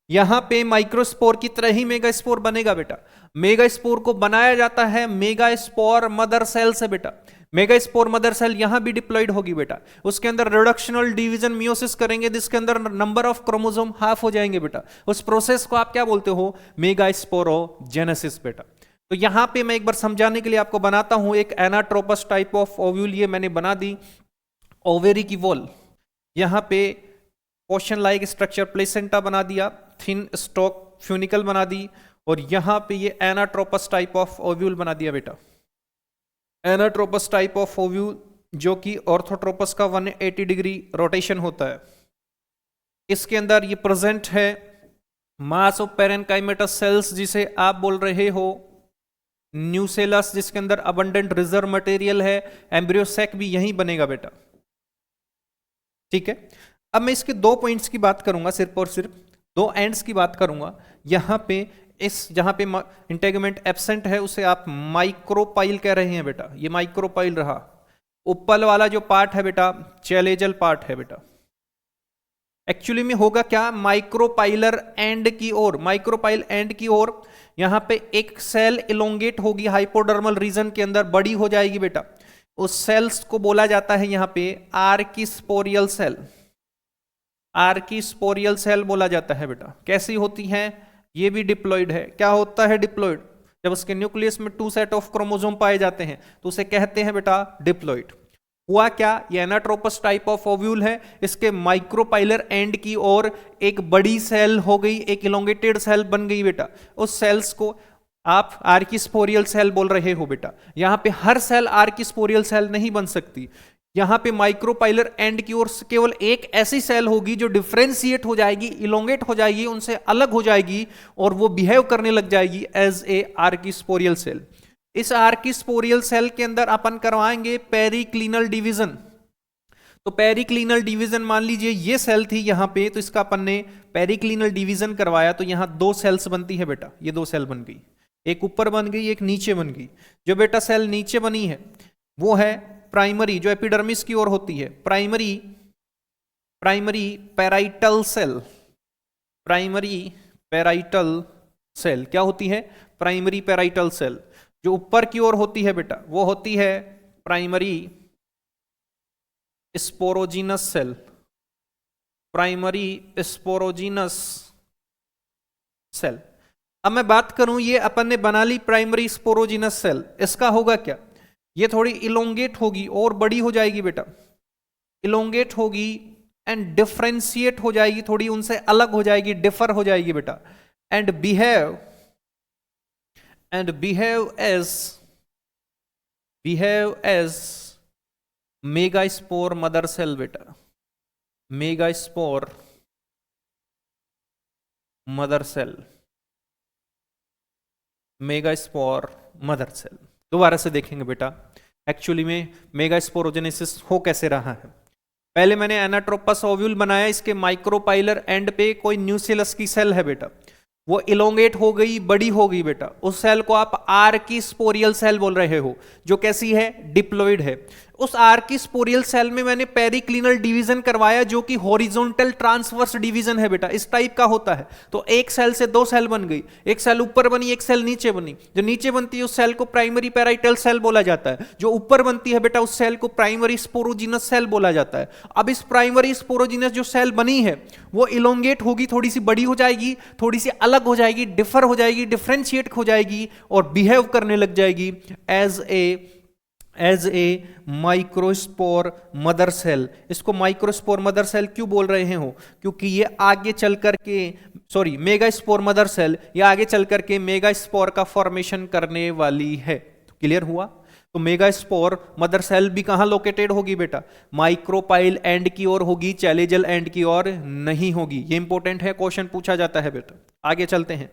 यहां पे माइक्रोस्पोर की तरह ही मेगा स्पोर बनेगा बेटा। मेगा स्पोर को बनाया जाता है मेगा स्पोर मदर सेल से बेटा। मेगा स्पोर मदर सेल यहां भी डिप्लॉयड होगी बेटा। उसके अंदर रिडक्शनल डिवीजन मियोसिस करेंगे, जिसके अंदर नंबर ऑफ क्रोमोसोम हाफ हो जाएंगे बेटा। उस प्रोसेस को आप क्या बोलते हो? मेगा स्पोरोजेनेसिस बेटा। तो यहां पे मैं एक बार समझाने के लिए आपको बनाता हूं एक एनाट्रोपस टाइप ऑफ ओव्यूल। ये मैंने बना दी ओवेरी की वॉल। यहां पे पोर्शन लाइक स्ट्रक्चर प्लेसेंटा बना दिया, थिन स्टॉक फ्यूनिकल बना दी, और यहां पे ये एनाट्रोपस टाइप ऑफ ओव्यूल बना दिया बेटा। एनाट्रोपस टाइप ऑफ ओव्यूल जो कि ऑर्थोट्रोपस का 180 डिग्री रोटेशन होता है। इसके अंदर ये प्रेजेंट है मास ऑफ पेरेन्काइमेटस सेल्स, जिसे आप बोल रहे हो न्यूसेलस, जिसके अंदर अबंडेंट रिजर्व मटेरियल है। एम्ब्रियो सैक भी यहीं बनेगा बेटा। ठीक है। अब मैं इसके दो पॉइंट्स की बात करूंगा, सिर्फ और सिर्फ दो एंड्स की बात करूंगा। यहां पे जहां पे इंटेगुमेंट एब्सेंट है उसे आप माइक्रोपाइल कह रहे हैं बेटा, ये माइक्रोपाइल रहा। ऊपर वाला जो पार्ट है बेटा चैलेजल पार्ट है बेटा। एक्चुअली में होगा क्या, माइक्रोपाइलर एंड की ओर, माइक्रोपाइल एंड की ओर यहां पे एक सेल इलोंगेट होगी हाइपोडर्मल रीजन के अंदर, बड़ी हो जाएगी बेटा। उस सेल्स को बोला जाता है यहां पे आर्किस्पोरियल सेल, आर्किस्पोरियल सेल बोला जाता है बेटा। कैसी होती हैं, ये भी डिप्लॉइड है। क्या होता है डिप्लॉइड, जब उसके न्यूक्लियस में 2 सेट ऑफ क्रोमोसोम पाए जाते हैं तो उसे कहते हैं बेटा डिप्लॉइड। हुआ क्या, ये एनाट्रोपस टाइप ऑफ ओव्यूल है, इसके माइक्रोपाइलर एंड की ओर एक बड़ी सेल हो गई, एक इलोंगेटेड सेल बन गई बेटा। उस सेल्स को आप आर्किस्पोरियल सेल बोल रहे हो बेटा। यहां पे हर सेल आर्किस्पोरियल सेल नहीं बन सकती, यहां पे माइक्रोपाइलर एंड की ओर केवल एक ऐसी सेल होगी जो डिफरेंशिएट हो जाएगी, इलोंगेट हो जाएगी, उनसे अलग हो जाएगी और वो बिहेव करने लग जाएगी एज ए आर्किस्पोरियल सेल। इस आर्किस्पोरियल सेल के अंदर अपन करवाएंगे पेरिक्लिनल डिवीजन। तो पेरिक्लिनल डिवीजन मान लीजिए ये सेल थी यहां पे, तो इसका अपन ने पेरिक्लिनल डिवीजन करवाया, तो यहां 2 सेल्स बनती है बेटा। ये 2 सेल बन गई, एक ऊपर बन गई, एक नीचे बन गई। जो बेटा सेल नीचे बनी है वो है प्राइमरी, जो एपिडर्मिस की ओर होती है, primary parietal cell. Primary parietal cell क्या होती है, प्राइमरी पैराइटल सेल। जो ऊपर की ओर होती है बेटा वो होती है primary sporogenous cell, primary sporogenous cell. अब मैं बात करूं, ये अपन ने बना ली प्राइमरी स्पोरोजीनस सेल, इसका होगा क्या, ये थोड़ी इलोंगेट होगी और बड़ी हो जाएगी बेटा, इलोंगेट होगी एंड डिफरेंशिएट हो जाएगी, थोड़ी उनसे अलग हो जाएगी, डिफर हो जाएगी बेटा। And behave as megaspore mother cell बेटा, megaspore mother cell, megaspore mother cell. दोबारा से देखेंगे बेटा, एक्चुअली में मेगास्पोरोजेनेसिस हो कैसे रहा है। पहले मैंने एनाट्रोपस ओव्यूल बनाया, इसके माइक्रोपाइलर एंड पे कोई न्यूसिलस की सेल है बेटा, वो इलोंगेट हो गई, बड़ी हो गई बेटा। उस सेल को आप आर्किस्पोरियल सेल बोल रहे हो, जो कैसी है, डिप्लॉइड है। उस आर्किस्पोरियल सेल में मैंने पेरिक्लिनल डिवीजन करवाया, जो कि हॉरिजॉन्टल ट्रांसवर्स डिवीजन है बेटा, इस टाइप का होता है। तो एक सेल से 2 सेल बन गई, एक सेल ऊपर बनी, एक सेल नीचे bनी। जो नीचे बनती है उस सेल को प्राइमरी पैराइटल सेल बोला जाता है, जो ऊपर बनती है बेटा उस सेल को प्राइमरी स्पोरोजीनस सेल बोला जाता है। अब इस प्राइमरी स्पोरोजीनस जो सेल बनी है वो इलोंगेट होगी, थोड़ी सी बड़ी हो जाएगी, थोड़ी सी अलग हो जाएगी, डिफर हो जाएगी, डिफरेंशिएट हो जाएगी और बिहेव करने लग जाएगी as a microspore mother cell. इसको माइक्रोस्पोर मदर सेल क्यों बोल रहे हो, क्योंकि ये आगे चल करके, सॉरी, मेगास्पोर मदर सेल, ये आगे चल करके मेगास्पोर का फॉर्मेशन करने वाली है। क्लियर हुआ। तो मेगास्पोर मदर सेल भी कहां लोकेटेड होगी बेटा, माइक्रोपाइल एंड की ओर होगी, चैलेजल एंड की ओर नहीं होगी। ये इंपॉर्टेंट है, क्वेश्चन पूछा जाता है बेटा। आगे चलते हैं।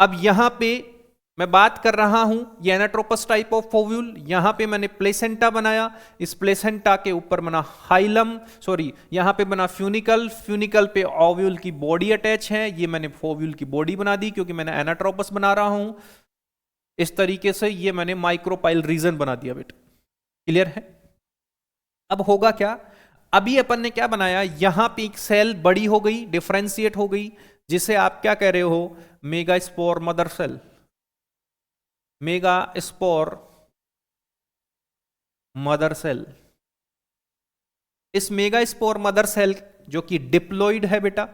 अब यहां पे मैं बात कर रहा हूं ये एनाट्रोपस टाइप ऑफ ओव्यूल, यहां पे मैंने प्लेसेंटा बनाया, इस प्लेसेंटा के ऊपर बना हाइलम, सॉरी यहां पे बना फ्यूनिकल, फ्यूनिकल पे ओव्यूल की बॉडी अटैच है, ये मैंने ओव्यूल की बॉडी बना दी क्योंकि मैंने एनाट्रोपस बना रहा हूं। इस तरीके से ये मैंने माइक्रोपाइल रीजन बना दिया बेटा। क्लियर है। अब होगा क्या, अभी अपन ने क्या बनाया, यहां पे एक सेल बड़ी हो गई, डिफरेंशिएट हो गई, जिसे आप क्या कह रहे हो, megaspore mother cell, megaspore mother cell. इस मेगास्पोर मदर सेल जो कि डिप्लॉइड है बेटा,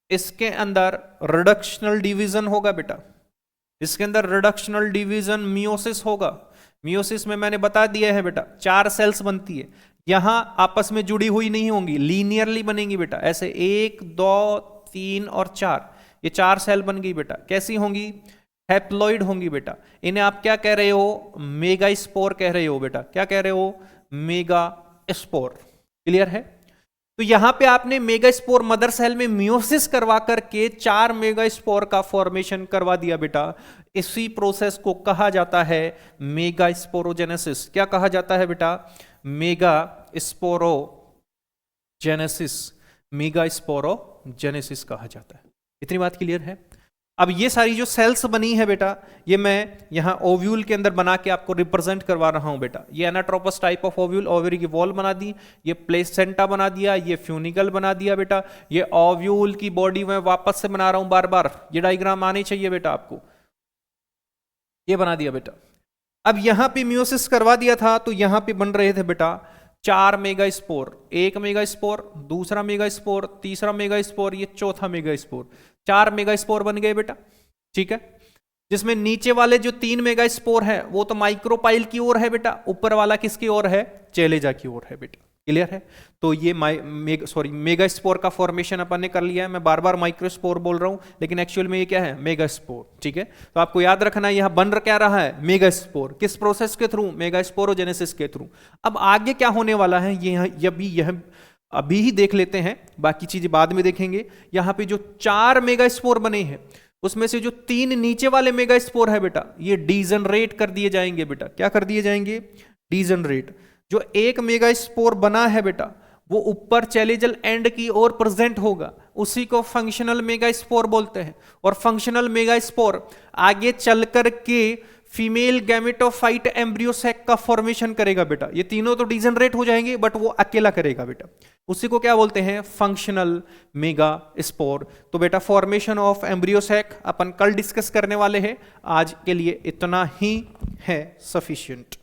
इसके अंदर रिडक्शनल डिवीजन होगा बेटा, इसके अंदर रिडक्शनल डिवीजन मियोसिस होगा। मियोसिस में मैंने बता दिया है बेटा 4 सेल्स बनती है, यहां आपस में जुड़ी हुई नहीं होंगी, लीनियरली बनेंगी बेटा, ऐसे 1 2 3 और 4, ये 4 सेल बन गई बेटा। कैसी होंगी, हैप्लॉइड होंगी बेटा। इन्हें आप क्या कह रहे हो, मेगास्पोर कह रहे हो बेटा। क्या कह रहे हो, मेगास्पोर। क्लियर है। तो यहां पे आपने मेगास्पोर मदर सेल में मियोसिस करवा करके 4 मेगास्पोर का फॉर्मेशन करवा दिया बेटा। इसी प्रोसेस को कहा जाता है मेगास्पोरोजेनेसिस। क्या कहा जाता है बेटा, मेगास्पोरोजेनेसिस। जेनेसिस, मेगा स्पोरोजेनेसिस कहा जाता है। इतनी बात क्लियर है। अब ये सारी जो सेल्स बनी है बेटा, ये मैं यहाँ ओव्यूल के अंदर बना के आपको रिप्रेजेंट करवा रहा हूँ बेटा। ये anatropous type of ovule, ovary की वॉल बना दी, ये प्लेसेंटा बना दिया, ये फ्यूनिकल बना दिया बेटा, ये ओव्यूल की बॉडी में वापस से बना रहा हूँ बार बार, ये डायग्राम आनी चाहिए बेटा आपको, ये बना दिया बेटा। अब यहां पे म्यूसिस करवा दिया था तो यहां पे बन रहे थे बेटा 4 मेगा स्पोर, एक मेगा स्पोर, दूसरा मेगा स्पोर, तीसरा मेगा स्पोर, ये चौथा मेगा स्पोर, 4 मेगा स्पोर बन गए बेटा। ठीक है, जिसमें नीचे वाले जो 3 मेगा स्पोर है वो तो माइक्रोपाइल की ओर है बेटा, ऊपर वाला किसकी ओर है, चेलेजा की ओर है बेटा। क्लियर है। तो ये मेगा स्पोर का फॉर्मेशन अपन ने कर लिया है। मैं बार बार माइक्रोस्पोर बोल रहा हूं लेकिन एक्चुअल में ये क्या है, मेगा स्पोर। ठीक है, तो आपको याद रखना है यहां बन क्या रहा है, मेगा स्पोर। किस प्रोसेस के थ्रू, मेगा स्पोरोजेनेसिस के थ्रू। अब आगे क्या होने वाला है यह अभी ही देख लेते हैं, बाकी चीजें बाद में देखेंगे। यहां पे जो 4 मेगा स्पोर बने हैं उसमें से जो 3 नीचे वाले मेगा स्पोर है बेटा, ये डीजनरेट कर दिए जाएंगे बेटा। क्या कर दिए जाएंगे, डीजनरेट। जो 1 मेगा स्पोर बना है बेटा वो ऊपर चैलेजल एंड की ओर प्रेजेंट होगा, उसी को फंक्शनल मेगा स्पोर बोलते हैं। और फंक्शनल मेगा स्पोर आगे चलकर के फीमेल गैमेटोफाइट एम्ब्रियो सैक का फॉर्मेशन करेगा बेटा। ये तीनों तो डिजनरेट हो जाएंगे बट वो अकेला करेगा बेटा, उसी को क्या बोलते हैं, फंक्शनल मेगा स्पोर। तो बेटा फॉर्मेशन ऑफ एम्ब्रियो सैक अपन कल डिस्कस करने वाले हैं, आज के लिए इतना ही है सफिशिएंट।